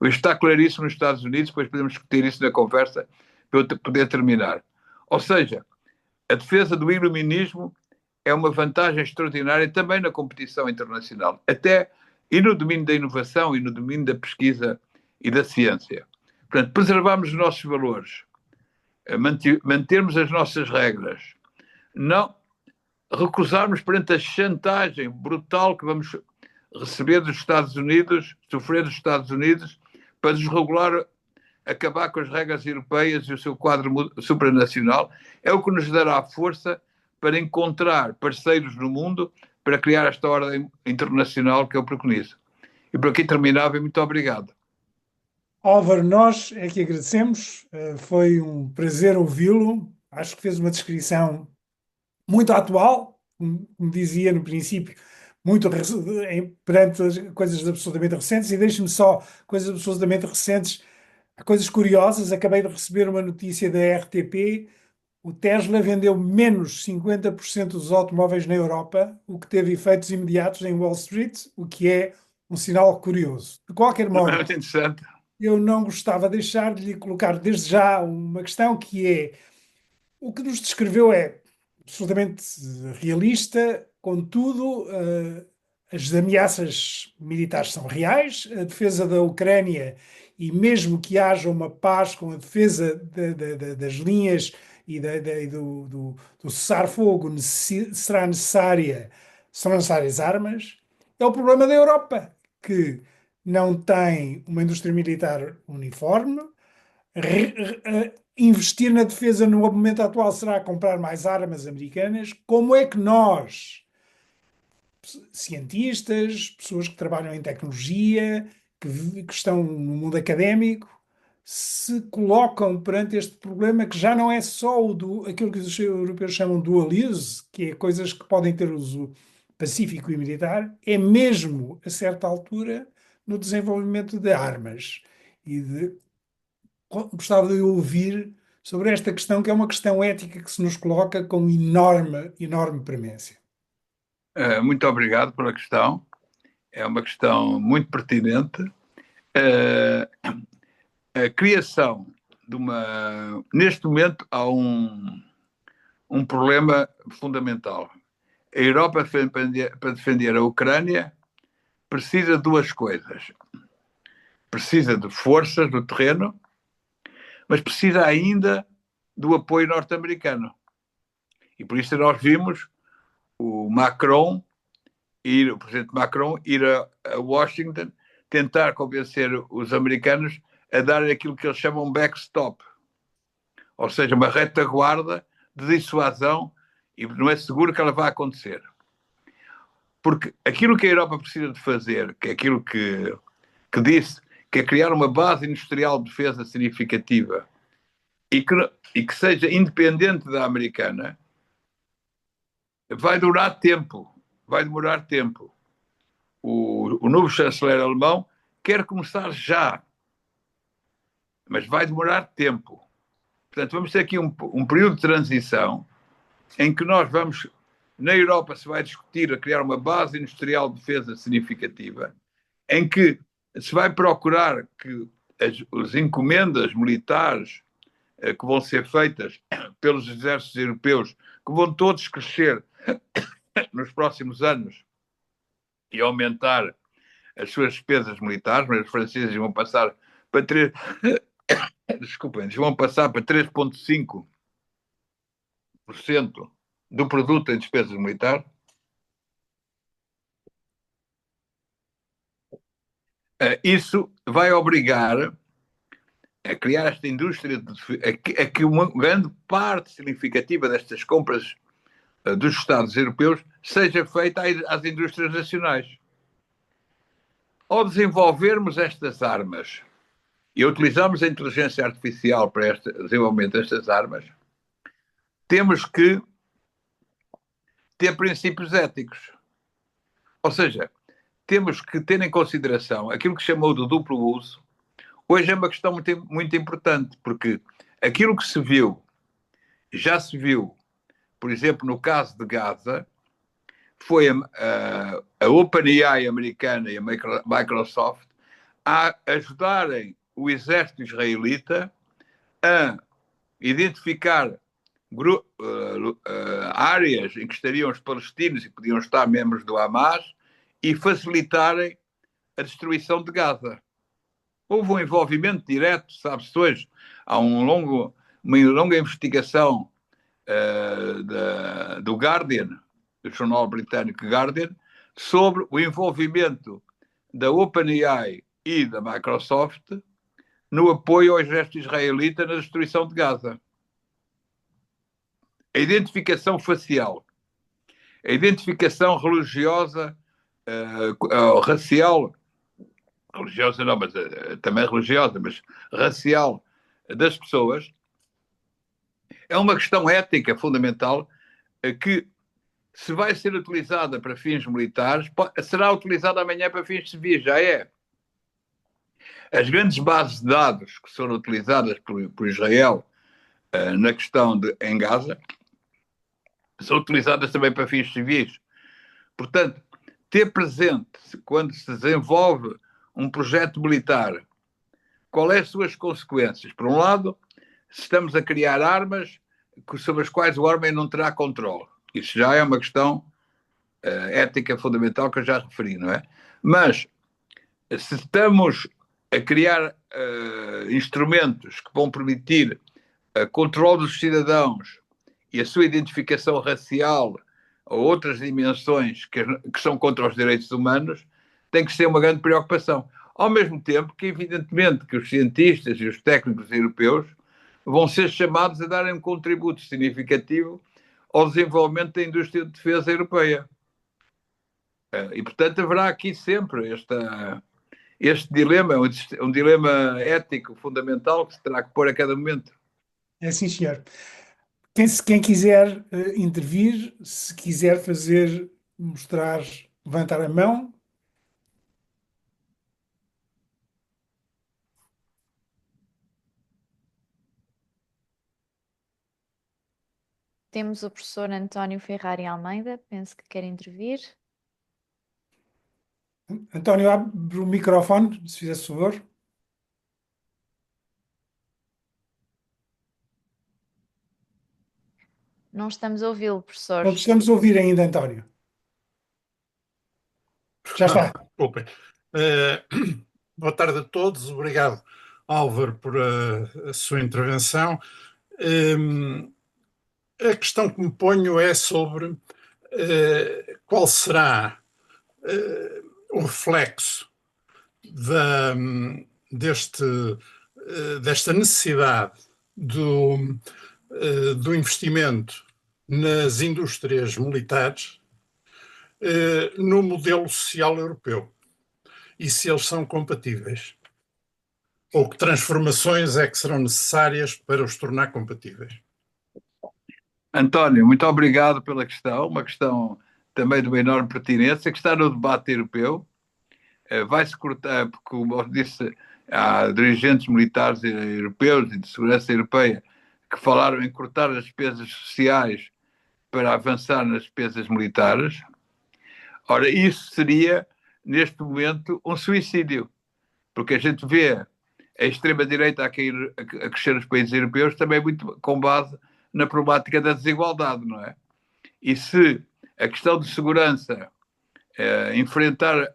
Isto está claríssimo nos Estados Unidos, depois podemos discutir isso na conversa para eu poder terminar. Ou seja, a defesa do iluminismo é uma vantagem extraordinária também na competição internacional, até e no domínio da inovação e no domínio da pesquisa e da ciência. Portanto, preservarmos os nossos valores, mantermos as nossas regras, não recusarmos perante a chantagem brutal que vamos receber dos Estados Unidos, sofrer dos Estados Unidos, para desregular, acabar com as regras europeias e o seu quadro supranacional, é o que nos dará força para encontrar parceiros no mundo para criar esta ordem internacional que eu preconizo. E por aqui terminava e muito obrigado. Álvaro, nós é que agradecemos, foi um prazer ouvi-lo, acho que fez uma descrição muito atual, como dizia no princípio, muito perante as coisas absolutamente recentes, e deixe-me só coisas absolutamente recentes, coisas curiosas. Acabei de receber uma notícia da RTP: o Tesla vendeu menos 50% dos automóveis na Europa, o que teve efeitos imediatos em Wall Street, o que é um sinal curioso. De qualquer modo, muito interessante. Eu não gostava de deixar de lhe colocar desde já uma questão, que é: o que nos descreveu é absolutamente realista, contudo, as ameaças militares são reais, a defesa da Ucrânia, e mesmo que haja uma paz com a defesa das linhas e do cessar-fogo serão necessárias armas, é o problema da Europa, que não tem uma indústria militar uniforme. Investir na defesa no momento atual será comprar mais armas americanas. Como é que nós, cientistas, pessoas que trabalham em tecnologia, que estão no mundo académico, se colocam perante este problema que já não é só aquilo que os europeus chamam de dual-use, que é coisas que podem ter uso pacífico e militar, é mesmo, a certa altura, no desenvolvimento de armas. Gostava de ouvir sobre esta questão, que é uma questão ética que se nos coloca com enorme, enorme premência. Muito obrigado pela questão. É uma questão muito pertinente. A criação de uma... Neste momento há um problema fundamental. A Europa, para defender a Ucrânia, precisa de duas coisas. Precisa de forças do terreno, mas precisa ainda do apoio norte-americano. E por isso nós vimos o presidente Macron ir a Washington tentar convencer os americanos a dar aquilo que eles chamam backstop, ou seja, uma retaguarda de dissuasão, e não é seguro que ela vá acontecer. Porque aquilo que a Europa precisa de fazer, que é aquilo que disse, que é criar uma base industrial de defesa significativa e que seja independente da americana, vai demorar tempo. O novo chanceler alemão quer começar já, mas vai demorar tempo. Portanto, vamos ter aqui um período de transição em que nós vamos, na Europa se vai discutir a criar uma base industrial de defesa significativa, em que se vai procurar que as encomendas militares que vão ser feitas pelos exércitos europeus, que vão todos crescer nos próximos anos e aumentar as suas despesas militares, mas os franceses vão passar para 3,5% do produto em despesas militares. Isso vai obrigar a criar esta indústria, a que uma grande parte significativa destas compras dos Estados europeus seja feita às indústrias nacionais. Ao desenvolvermos estas armas e utilizarmos a inteligência artificial para o desenvolvimento destas armas, temos que ter princípios éticos. Ou seja, temos que ter em consideração aquilo que chamou de duplo uso. Hoje é uma questão muito, muito importante, porque aquilo que se viu, já se viu, por exemplo, no caso de Gaza, foi a OpenAI americana e a Microsoft a ajudarem o exército israelita a identificar áreas em que estariam os palestinos e podiam estar membros do Hamas e facilitarem a destruição de Gaza. Houve um envolvimento direto, sabe-se hoje, há uma longa investigação do Guardian, do jornal britânico Guardian, sobre o envolvimento da OpenAI e da Microsoft no apoio ao exército israelita na destruição de Gaza. A identificação facial, a identificação religiosa, racial, religiosa não, mas também religiosa, mas racial das pessoas, é uma questão ética fundamental que, se vai ser utilizada para fins militares, será utilizada amanhã para fins civis, já é. As grandes bases de dados que foram utilizadas por Israel na questão em Gaza são utilizadas também para fins civis. Portanto, ter presente, quando se desenvolve um projeto militar, qual é as suas consequências? Por um lado, estamos a criar armas sobre as quais o homem não terá controle. Isso já é uma questão ética fundamental que eu já referi, não é? Mas, se estamos a criar instrumentos que vão permitir controle dos cidadãos e a sua identificação racial ou outras dimensões que são contra os direitos humanos tem que ser uma grande preocupação. Ao mesmo tempo que, evidentemente, que os cientistas e os técnicos europeus vão ser chamados a darem um contributo significativo ao desenvolvimento da indústria de defesa europeia. E, portanto, haverá aqui sempre este dilema, um dilema ético fundamental que se terá que pôr a cada momento. É sim, senhor. Quem quiser intervir, se quiser mostrar, levantar a mão. Temos o professor António Ferrari Almeida, penso que quer intervir. António, abre o microfone, se fizer favor. Não estamos a ouvi-lo, professor. Não te estamos a ouvir ainda, António. Já está. Desculpem. Boa tarde a todos. Obrigado, Álvaro, por a sua intervenção. A questão que me ponho é sobre qual será o reflexo desta necessidade do investimento nas indústrias militares no modelo social europeu e se eles são compatíveis ou que transformações é que serão necessárias para os tornar compatíveis. António, muito obrigado pela questão, uma questão também de uma enorme pertinência, que está no debate europeu. Vai-se cortar, porque, como eu disse, há dirigentes militares europeus e de segurança europeia que falaram em cortar as despesas sociais para avançar nas despesas militares. Ora, isso seria, neste momento, um suicídio, porque a gente vê a extrema-direita a crescer nos países europeus também muito com base na problemática da desigualdade, não é? E se a questão de segurança enfrentar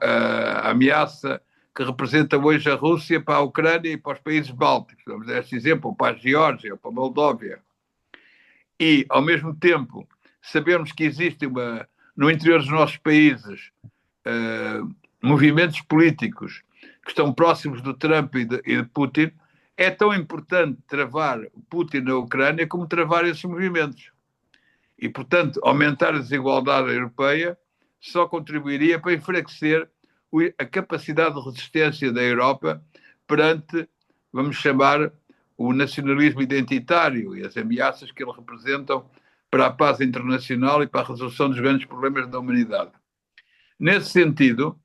a ameaça que representa hoje a Rússia para a Ucrânia e para os países bálticos, vamos dar este exemplo, ou para a Geórgia, ou para a Moldóvia, e, ao mesmo tempo, sabemos que existe no interior dos nossos países movimentos políticos que estão próximos do Trump e de Putin, é tão importante travar Putin na Ucrânia como travar esses movimentos. E, portanto, aumentar a desigualdade europeia só contribuiria para enfraquecer a capacidade de resistência da Europa perante, vamos chamar, o nacionalismo identitário e as ameaças que ele representam para a paz internacional e para a resolução dos grandes problemas da humanidade. Nesse sentido,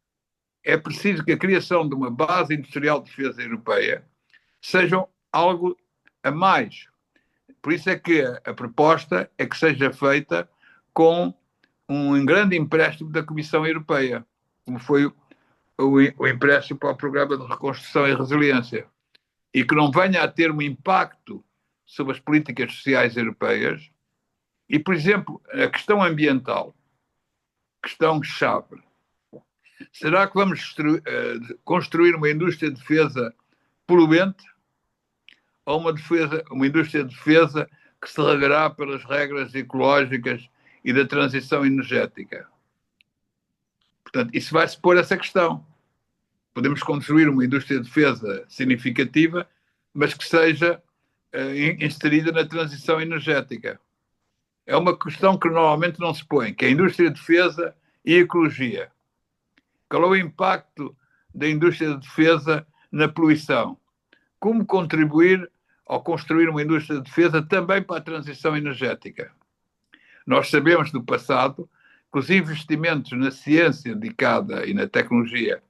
é preciso que a criação de uma base industrial de defesa europeia seja algo a mais. Por isso é que a proposta é que seja feita com um grande empréstimo da Comissão Europeia, como foi o empréstimo para o Programa de Reconstrução e Resiliência, e que não venha a ter um impacto sobre as políticas sociais europeias. E, por exemplo, a questão ambiental, questão-chave. Será que vamos construir uma indústria de defesa poluente ou uma indústria de defesa que se regará pelas regras ecológicas e da transição energética? Portanto, isso vai-se pôr essa questão. Podemos construir uma indústria de defesa significativa, mas que seja inserida na transição energética. É uma questão que normalmente não se põe, que é a indústria de defesa e a ecologia. Qual é o impacto da indústria de defesa na poluição? Como contribuir ao construir uma indústria de defesa também para a transição energética? Nós sabemos do passado que os investimentos na ciência dedicada e na tecnologia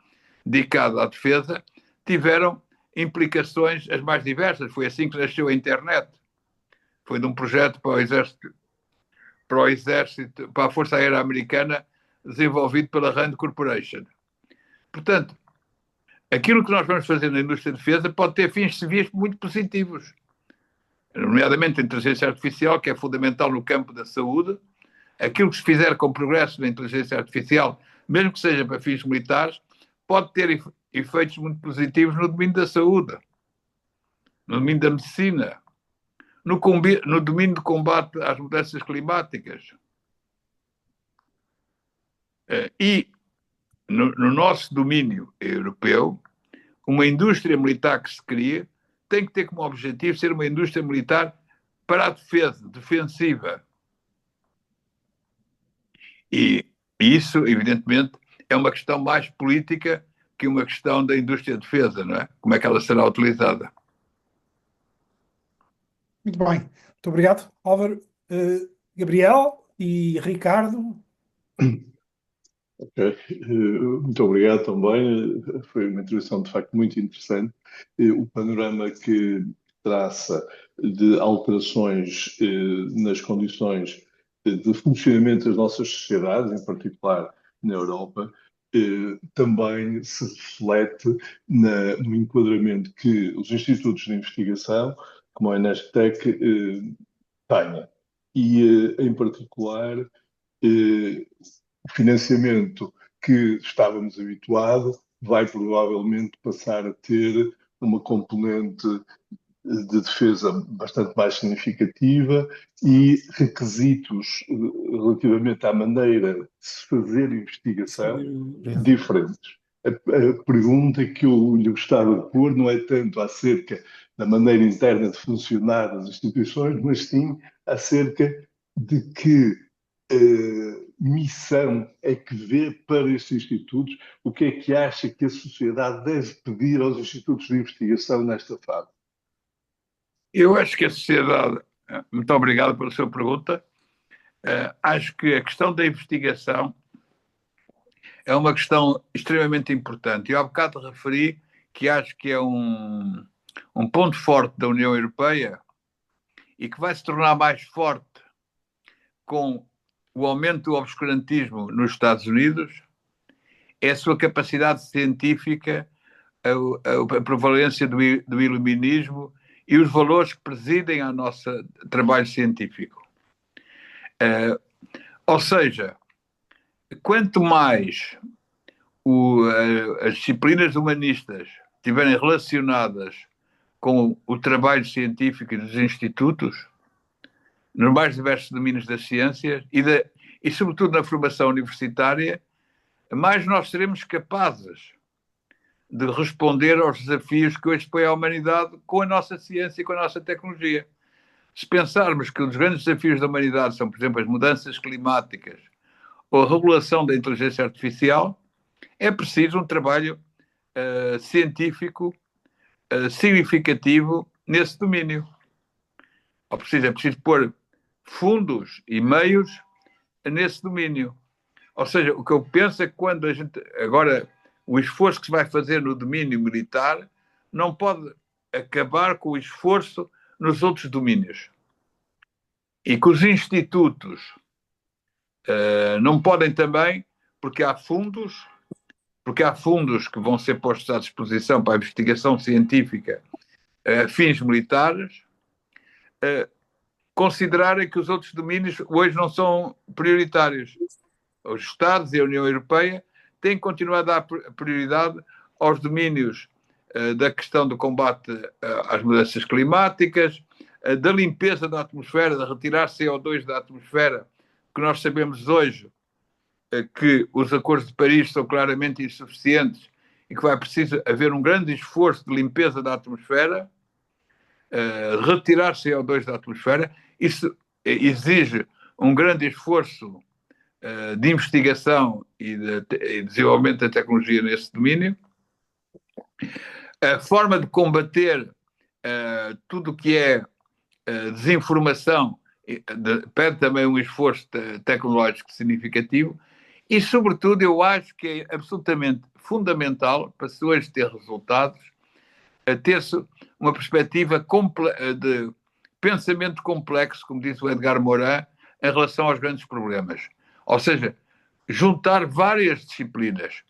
dedicada à defesa tiveram implicações as mais diversas. Foi assim que nasceu a internet. Foi de um projeto para o exército, para a Força Aérea Americana, desenvolvido pela Rand Corporation. Portanto, aquilo que nós vamos fazer na indústria de defesa pode ter fins civis muito positivos, nomeadamente a inteligência artificial, que é fundamental no campo da saúde. Aquilo que se fizer com progresso na inteligência artificial, mesmo que seja para fins militares, pode ter efeitos muito positivos no domínio da saúde. no domínio da medicina, no domínio do combate às mudanças climáticas. E no nosso domínio europeu, uma indústria militar que se cria tem que ter como objetivo ser uma indústria militar para a defesa, defensiva. E isso, evidentemente, é uma questão mais política que uma questão da indústria de defesa, não é? Como é que ela será utilizada? Muito bem. Muito obrigado, Álvaro. Gabriel e Ricardo. Ok, muito obrigado também. Foi uma introdução de facto muito interessante. O panorama que traça de alterações nas condições de funcionamento das nossas sociedades, em particular na Europa, também se reflete no enquadramento que os institutos de investigação, como a Inestec, têm. E, em particular, o financiamento que estávamos habituados vai provavelmente passar a ter uma componente de defesa bastante mais significativa e requisitos relativamente à maneira de se fazer investigação diferentes. A pergunta que eu lhe gostava de pôr não é tanto acerca da maneira interna de funcionar das instituições, mas sim acerca de que missão é que vê para estes institutos, o que é que acha que a sociedade deve pedir aos institutos de investigação nesta fase? Eu acho que a sociedade, muito obrigado pela sua pergunta, acho que a questão da investigação é uma questão extremamente importante. Eu há bocado referi que acho que é um ponto forte da União Europeia e que vai se tornar mais forte com o aumento do obscurantismo nos Estados Unidos, é a sua capacidade científica, a prevalência do iluminismo e os valores que presidem ao nosso trabalho científico. Ou seja, quanto mais as disciplinas humanistas estiverem relacionadas com o trabalho científico dos institutos, nos mais diversos domínios das ciências e sobretudo na formação universitária, mais nós seremos capazes de responder aos desafios que hoje põe a humanidade com a nossa ciência e com a nossa tecnologia. Se pensarmos que um dos grandes desafios da humanidade são, por exemplo, as mudanças climáticas ou a regulação da inteligência artificial, é preciso um trabalho científico significativo nesse domínio. É preciso pôr fundos e meios nesse domínio. Ou seja, o que eu penso é que quando a gente... Agora, o esforço que se vai fazer no domínio militar não pode acabar com o esforço nos outros domínios. E que os institutos não podem também, porque há fundos que vão ser postos à disposição para a investigação científica a fins militares, considerarem que os outros domínios hoje não são prioritários. Os Estados e a União Europeia têm que continuar a dar prioridade aos domínios da questão do combate às mudanças climáticas, da limpeza da atmosfera, de retirar CO2 da atmosfera, que nós sabemos hoje que os acordos de Paris são claramente insuficientes e que vai preciso haver um grande esforço de limpeza da atmosfera, retirar CO2 da atmosfera. Isso exige um grande esforço de investigação e de desenvolvimento da tecnologia nesse domínio. A forma de combater tudo o que é desinformação pede também um esforço tecnológico significativo e, sobretudo, eu acho que é absolutamente fundamental para se hoje ter resultados ter-se uma perspectiva de pensamento complexo, como disse o Edgar Morin, em relação aos grandes problemas. Ou seja, juntar várias disciplinas,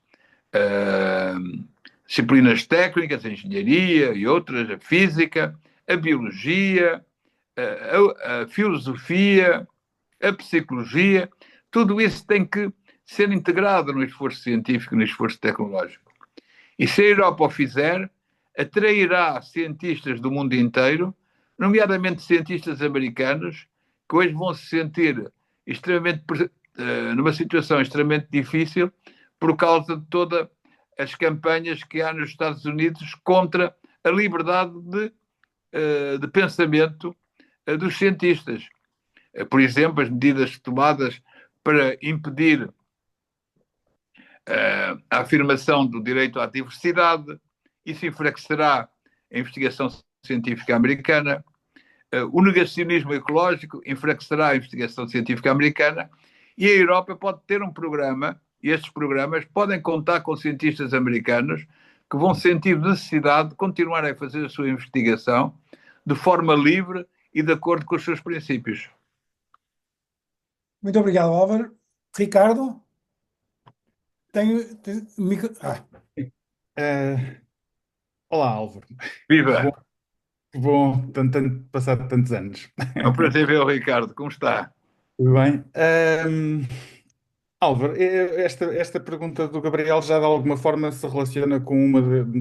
disciplinas técnicas, a engenharia e outras, a física, a biologia, a filosofia, a psicologia, tudo isso tem que ser integrado no esforço científico, no esforço tecnológico. E se a Europa o fizer, atrairá cientistas do mundo inteiro, nomeadamente cientistas americanos, que hoje vão se sentir numa situação extremamente difícil por causa de todas as campanhas que há nos Estados Unidos contra a liberdade de pensamento dos cientistas. Por exemplo, as medidas tomadas para impedir a afirmação do direito à diversidade, isso enfraquecerá a investigação científica americana. O negacionismo ecológico enfraquecerá a investigação científica americana, e a Europa pode ter um programa, e estes programas podem contar com cientistas americanos que vão sentir necessidade de continuar a fazer a sua investigação de forma livre e de acordo com os seus princípios. Muito obrigado, Álvaro. Ricardo? Olá, Álvaro. Viva! Que bom passado tantos anos. É um prazer ver o Ricardo. Como está? Tudo bem? Álvaro, esta pergunta do Gabriel já de alguma forma se relaciona com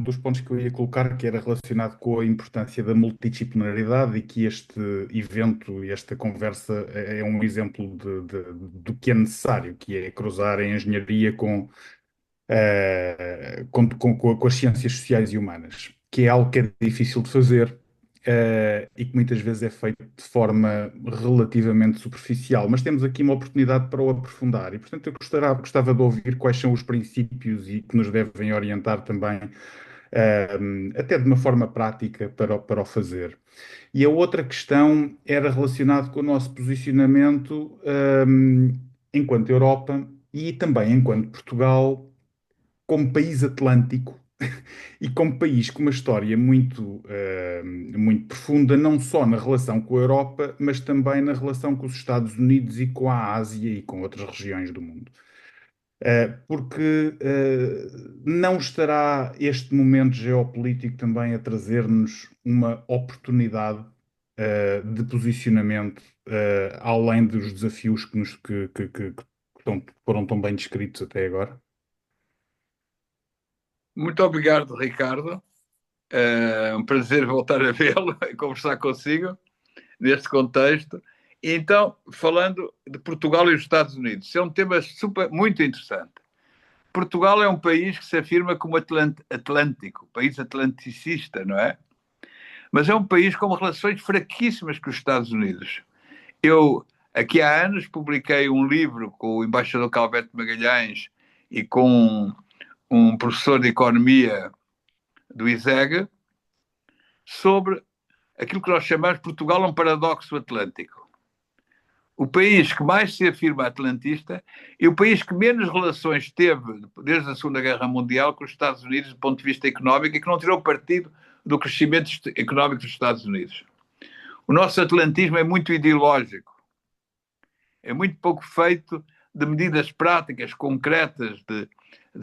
dos pontos que eu ia colocar, que era relacionado com a importância da multidisciplinaridade, e que este evento e esta conversa é um exemplo do que é necessário, que é cruzar a engenharia com as ciências sociais e humanas, que é algo que é difícil de fazer, e que muitas vezes é feito de forma relativamente superficial, mas temos aqui uma oportunidade para o aprofundar, e portanto eu gostava de ouvir quais são os princípios e que nos devem orientar também, até de uma forma prática para o fazer. E a outra questão era relacionada com o nosso posicionamento, enquanto Europa e também enquanto Portugal, como país atlântico e como país com uma história muito profunda, não só na relação com a Europa, mas também na relação com os Estados Unidos e com a Ásia e com outras regiões do mundo. Porque não estará este momento geopolítico também a trazer-nos uma oportunidade de posicionamento, além dos desafios que foram tão bem descritos até agora? Muito obrigado, Ricardo. É um prazer voltar a vê-lo e conversar consigo neste contexto. E então, falando de Portugal e os Estados Unidos, isso é um tema muito interessante. Portugal é um país que se afirma como atlântico, país atlanticista, não é? Mas é um país com relações fraquíssimas com os Estados Unidos. Eu, aqui há anos, publiquei um livro com o embaixador Calvete Magalhães e com um professor de economia do ISEG, sobre aquilo que nós chamamos Portugal um paradoxo atlântico. O país que mais se afirma atlantista e o país que menos relações teve desde a Segunda Guerra Mundial com os Estados Unidos do ponto de vista económico, e que não tirou partido do crescimento económico dos Estados Unidos. O nosso atlantismo é muito ideológico, é muito pouco feito de medidas práticas, concretas, de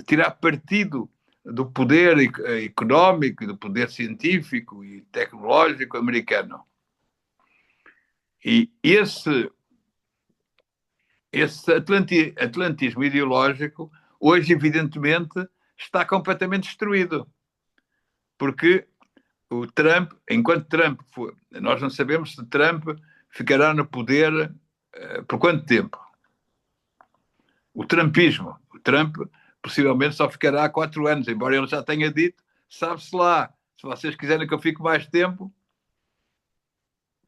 tirar partido do poder económico, do poder científico e tecnológico americano. E esse atlantismo ideológico, hoje, evidentemente, está completamente destruído. Porque o Trump, enquanto Trump for, nós não sabemos se Trump ficará no poder por quanto tempo. O Trump possivelmente só ficará há 4 anos, embora ele já tenha dito, sabe-se lá, se vocês quiserem que eu fique mais tempo,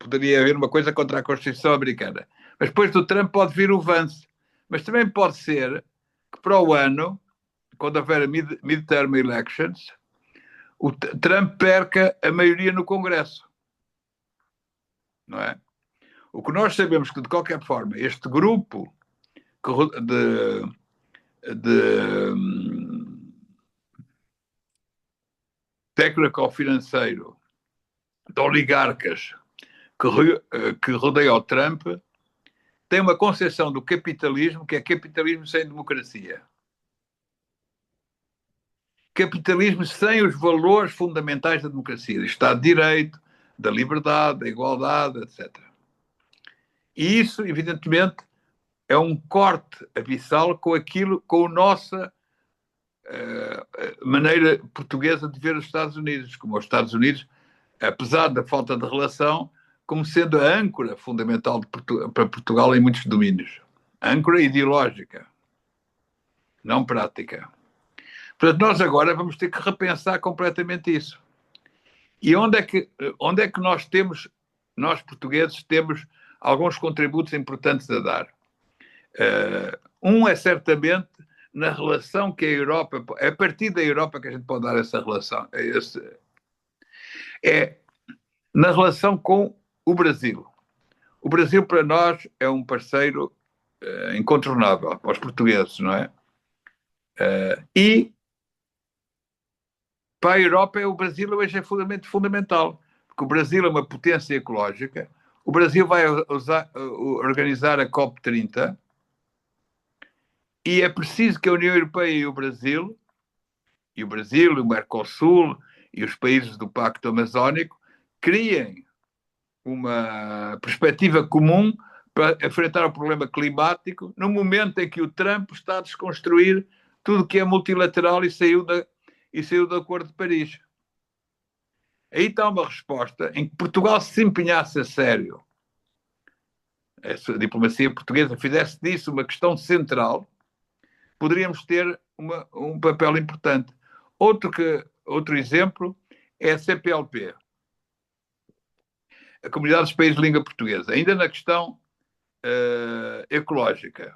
poderia haver uma coisa contra a Constituição americana. Mas depois do Trump pode vir o Vance. Mas também pode ser que para o ano, quando houver midterm elections, o Trump perca a maioria no Congresso. Não é? O que nós sabemos que, de qualquer forma, este grupo de técnico-financeiro, de oligarcas que rodeia o Trump, tem uma concepção do capitalismo que é capitalismo sem democracia. Capitalismo sem os valores fundamentais da democracia, do Estado de Direito, da liberdade, da igualdade, etc. E isso, evidentemente, é um corte abissal com a nossa maneira portuguesa de ver os Estados Unidos, como os Estados Unidos, apesar da falta de relação, como sendo a âncora fundamental para Portugal em muitos domínios. Âncora ideológica, não prática. Portanto, nós agora vamos ter que repensar completamente isso. E onde é que nós portugueses, temos alguns contributos importantes a dar? Um é certamente na relação que a Europa... É a partir da Europa que a gente pode dar essa relação. É na relação com o Brasil. O Brasil, para nós, é um parceiro incontornável, para os portugueses, não é? E para a Europa, o Brasil hoje é fundamental, porque o Brasil é uma potência ecológica. O Brasil vai organizar a COP30 e é preciso que a União Europeia e o Brasil, o Mercosul e os países do Pacto Amazónico, criem uma perspectiva comum para enfrentar o problema climático no momento em que o Trump está a desconstruir tudo que é multilateral e saiu do Acordo de Paris. Aí está uma resposta em que Portugal se empenhasse a sério, a diplomacia portuguesa fizesse disso uma questão central, poderíamos ter um papel importante. Outro exemplo é a CPLP, a Comunidade dos Países de Língua Portuguesa. Ainda na questão ecológica,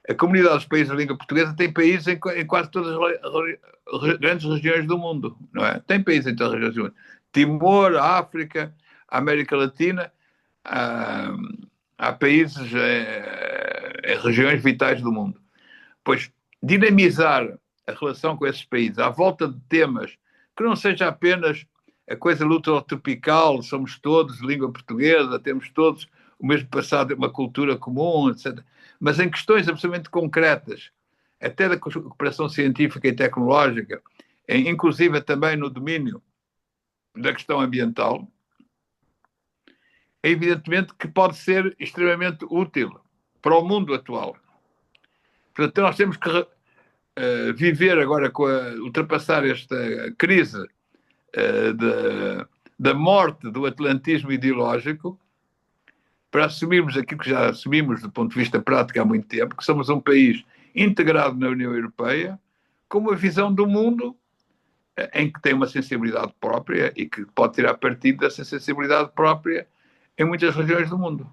a Comunidade dos Países de Língua Portuguesa tem países em quase todas as grandes regiões do mundo, não é? Tem países em todas as regiões do mundo. Timor, a África, a América Latina, há países em regiões vitais do mundo. Pois dinamizar a relação com esses países à volta de temas que não seja apenas a coisa luto-tropical, somos todos de língua portuguesa, temos todos o mesmo passado, uma cultura comum, etc. Mas em questões absolutamente concretas, até da cooperação científica e tecnológica, inclusive também no domínio da questão ambiental, é evidentemente que pode ser extremamente útil para o mundo atual. Portanto, nós temos que viver agora ultrapassar esta crise da morte do atlantismo ideológico, para assumirmos aquilo que já assumimos do ponto de vista prático há muito tempo, que somos um país integrado na União Europeia, com uma visão do mundo em que tem uma sensibilidade própria e que pode tirar partido dessa sensibilidade própria em muitas regiões do mundo.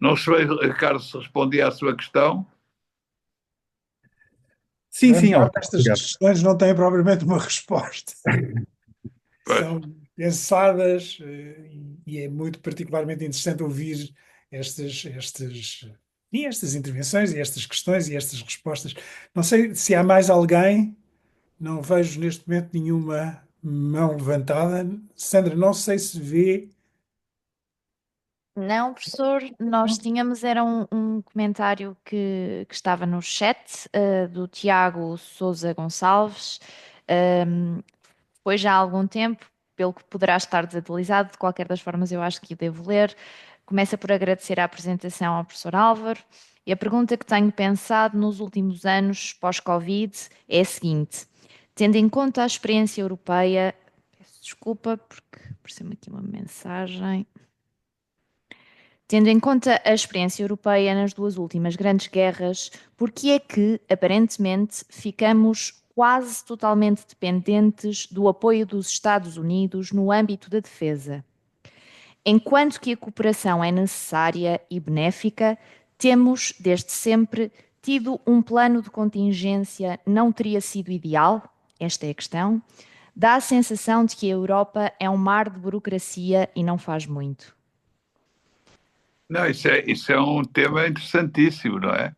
Não sei, Ricardo, se respondi à sua questão. Sim, sim, Estas questões não têm propriamente uma resposta. São pensadas e é muito particularmente interessante ouvir estas intervenções e estas questões e estas respostas. Não sei se há mais alguém, não vejo neste momento nenhuma mão levantada. Sandra, não sei se vê. Não, professor, nós tínhamos, era um comentário que estava no chat, do Tiago Sousa Gonçalves, foi já há algum tempo, pelo que poderá estar desatualizado, de qualquer das formas eu acho que o devo ler. Começa por agradecer a apresentação ao professor Álvaro, e a pergunta que tenho pensado nos últimos anos pós-Covid é a seguinte: tendo em conta a experiência europeia, peço desculpa porque apareceu-me aqui uma mensagem. Tendo em conta a experiência europeia nas duas últimas grandes guerras, por que é que, aparentemente, ficamos quase totalmente dependentes do apoio dos Estados Unidos no âmbito da defesa? Enquanto que a cooperação é necessária e benéfica, temos, desde sempre, tido um plano de contingência, não teria sido ideal? Esta é a questão. Dá a sensação de que a Europa é um mar de burocracia e não faz muito. Não, isso é um tema interessantíssimo, não é?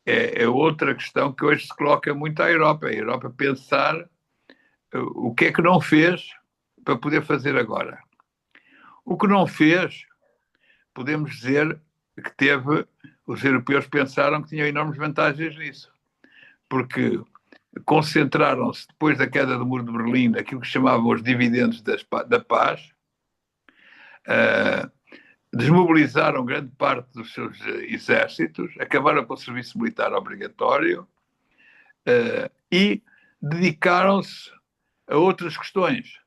É outra questão que hoje se coloca muito à Europa. A Europa pensar o que é que não fez para poder fazer agora. O que não fez, podemos dizer que teve, os europeus pensaram que tinham enormes vantagens nisso, porque concentraram-se, depois da queda do Muro de Berlim, naquilo que chamavam os dividendos da paz, desmobilizaram grande parte dos seus exércitos, acabaram com o serviço militar obrigatório, e dedicaram-se a outras questões,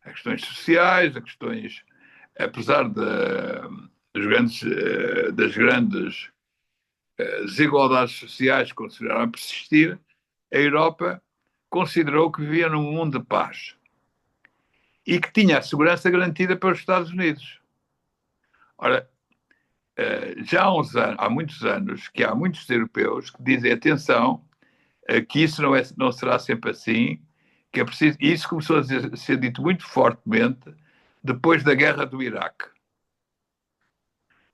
a questões sociais, a questões, apesar das grandes desigualdades sociais que consideraram persistir, a Europa considerou que vivia num mundo de paz e que tinha a segurança garantida pelos Estados Unidos. Ora, já há muitos anos que há muitos europeus que dizem, atenção, que isso não será sempre assim, que é preciso... E isso começou a ser dito muito fortemente depois da guerra do Iraque.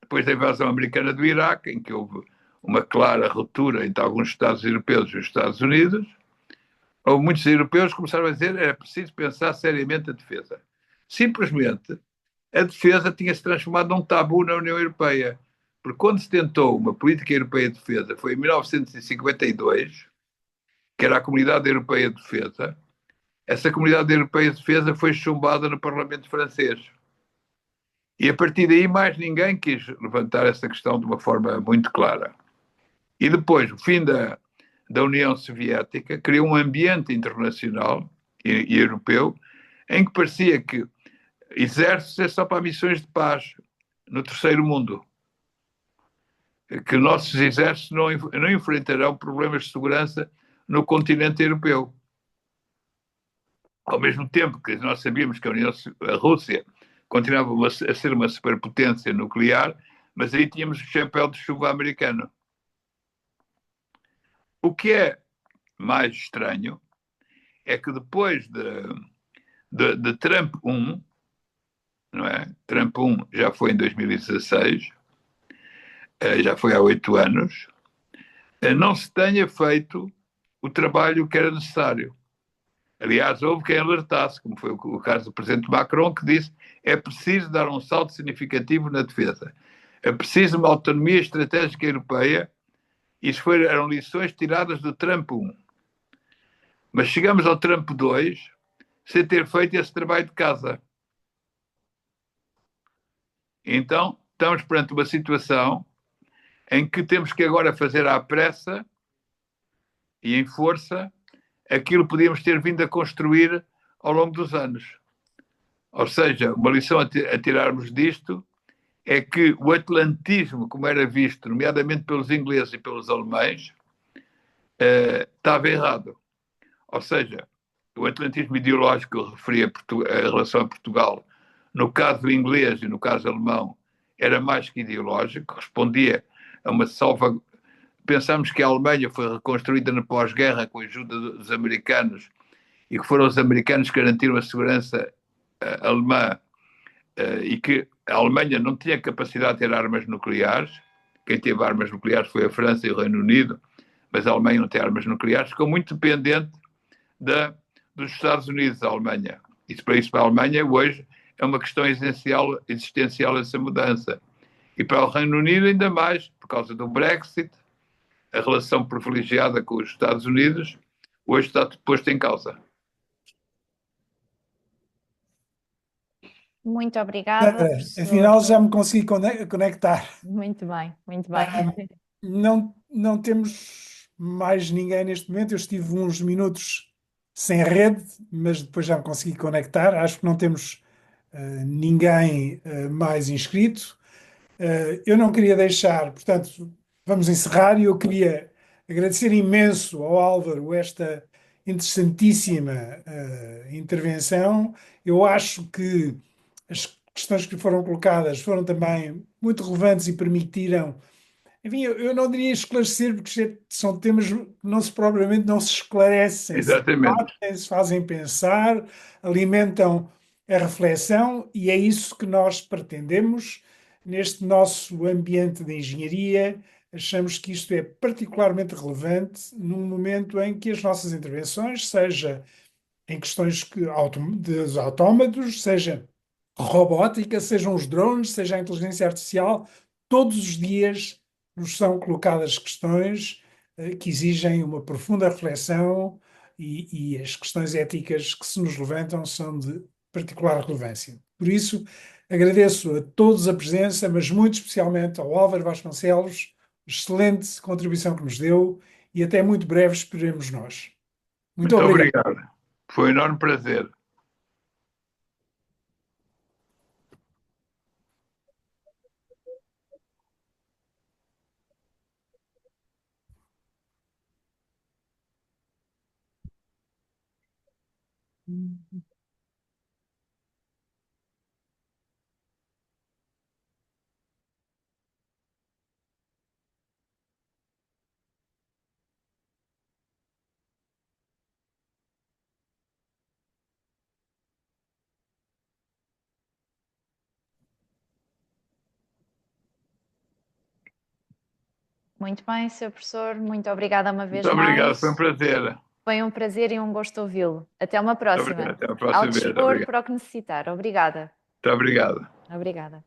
Depois da invasão americana do Iraque, em que houve uma clara ruptura entre alguns Estados europeus e os Estados Unidos, houve muitos europeus que começaram a dizer que era preciso pensar seriamente a defesa. Simplesmente, a defesa tinha-se transformado num tabu na União Europeia. Porque quando se tentou uma política europeia de defesa, foi em 1952, que era a Comunidade Europeia de Defesa, essa Comunidade Europeia de Defesa foi chumbada no Parlamento francês. E a partir daí mais ninguém quis levantar essa questão de uma forma muito clara. E depois, o fim da União Soviética criou um ambiente internacional e europeu em que parecia que exércitos é só para missões de paz no terceiro mundo. Que nossos exércitos não enfrentarão problemas de segurança no continente europeu. Ao mesmo tempo que nós sabíamos que a Rússia continuava a ser uma superpotência nuclear, mas aí tínhamos o chapéu de chuva americano. O que é mais estranho é que depois de Trump 1, não é? Trump 1 já foi em 2016, já foi há 8 anos, não se tenha feito o trabalho que era necessário. Aliás, houve quem alertasse, como foi o caso do presidente Macron, que disse que é preciso dar um salto significativo na defesa. É preciso uma autonomia estratégica europeia. Isso eram lições tiradas do Trump 1. Mas chegamos ao Trump 2 sem ter feito esse trabalho de casa. Então, estamos perante uma situação em que temos que agora fazer à pressa e em força aquilo que podíamos ter vindo a construir ao longo dos anos. Ou seja, uma lição a tirarmos disto é que o atlantismo, como era visto, nomeadamente pelos ingleses e pelos alemães, estava errado. Ou seja, o atlantismo ideológico que eu referi a relação a Portugal, no caso inglês e no caso alemão, era mais que ideológico, respondia a uma Pensamos que a Alemanha foi reconstruída na pós-guerra com a ajuda dos americanos e que foram os americanos que garantiram a segurança alemã e que a Alemanha não tinha capacidade de ter armas nucleares. Quem teve armas nucleares foi a França e o Reino Unido, mas a Alemanha não tem armas nucleares. Ficou muito dependente dos Estados Unidos, a Alemanha. Isso para a Alemanha hoje é uma questão existencial essa mudança. E para o Reino Unido ainda mais, por causa do Brexit, a relação privilegiada com os Estados Unidos hoje está posta em causa. Muito obrigada, professor. Afinal, já me consegui conectar. Muito bem, muito bem. Não temos mais ninguém neste momento. Eu estive uns minutos sem rede, mas depois já me consegui conectar. Acho que não temos ninguém mais inscrito. Eu não queria deixar, portanto, vamos encerrar e eu queria agradecer imenso ao Álvaro esta interessantíssima intervenção. Eu acho que as questões que foram colocadas foram também muito relevantes e permitiram, enfim, eu não diria esclarecer, porque são temas que propriamente não se esclarecem, Exatamente. se fazem pensar, alimentam a reflexão e é isso que nós pretendemos neste nosso ambiente de engenharia. Achamos que isto é particularmente relevante num momento em que as nossas intervenções, seja em questões dos autómatos, seja robótica, sejam os drones, seja a inteligência artificial, todos os dias nos são colocadas questões que exigem uma profunda reflexão e as questões éticas que se nos levantam são de particular relevância. Por isso, agradeço a todos a presença, mas muito especialmente ao Álvaro Vasconcelos, excelente contribuição que nos deu e até muito breve, esperemos nós. Muito Muito obrigado. obrigado. Foi um enorme prazer. Muito bem, Sr. Professor, muito obrigada uma vez Muito obrigado, mais. foi um prazer. Foi um prazer e um gosto ouvi-lo. Até uma Muito obrigado. próxima. Até a próxima Ao vez. dispor Obrigado. para o que necessitar. Obrigada. Muito obrigado. Obrigada.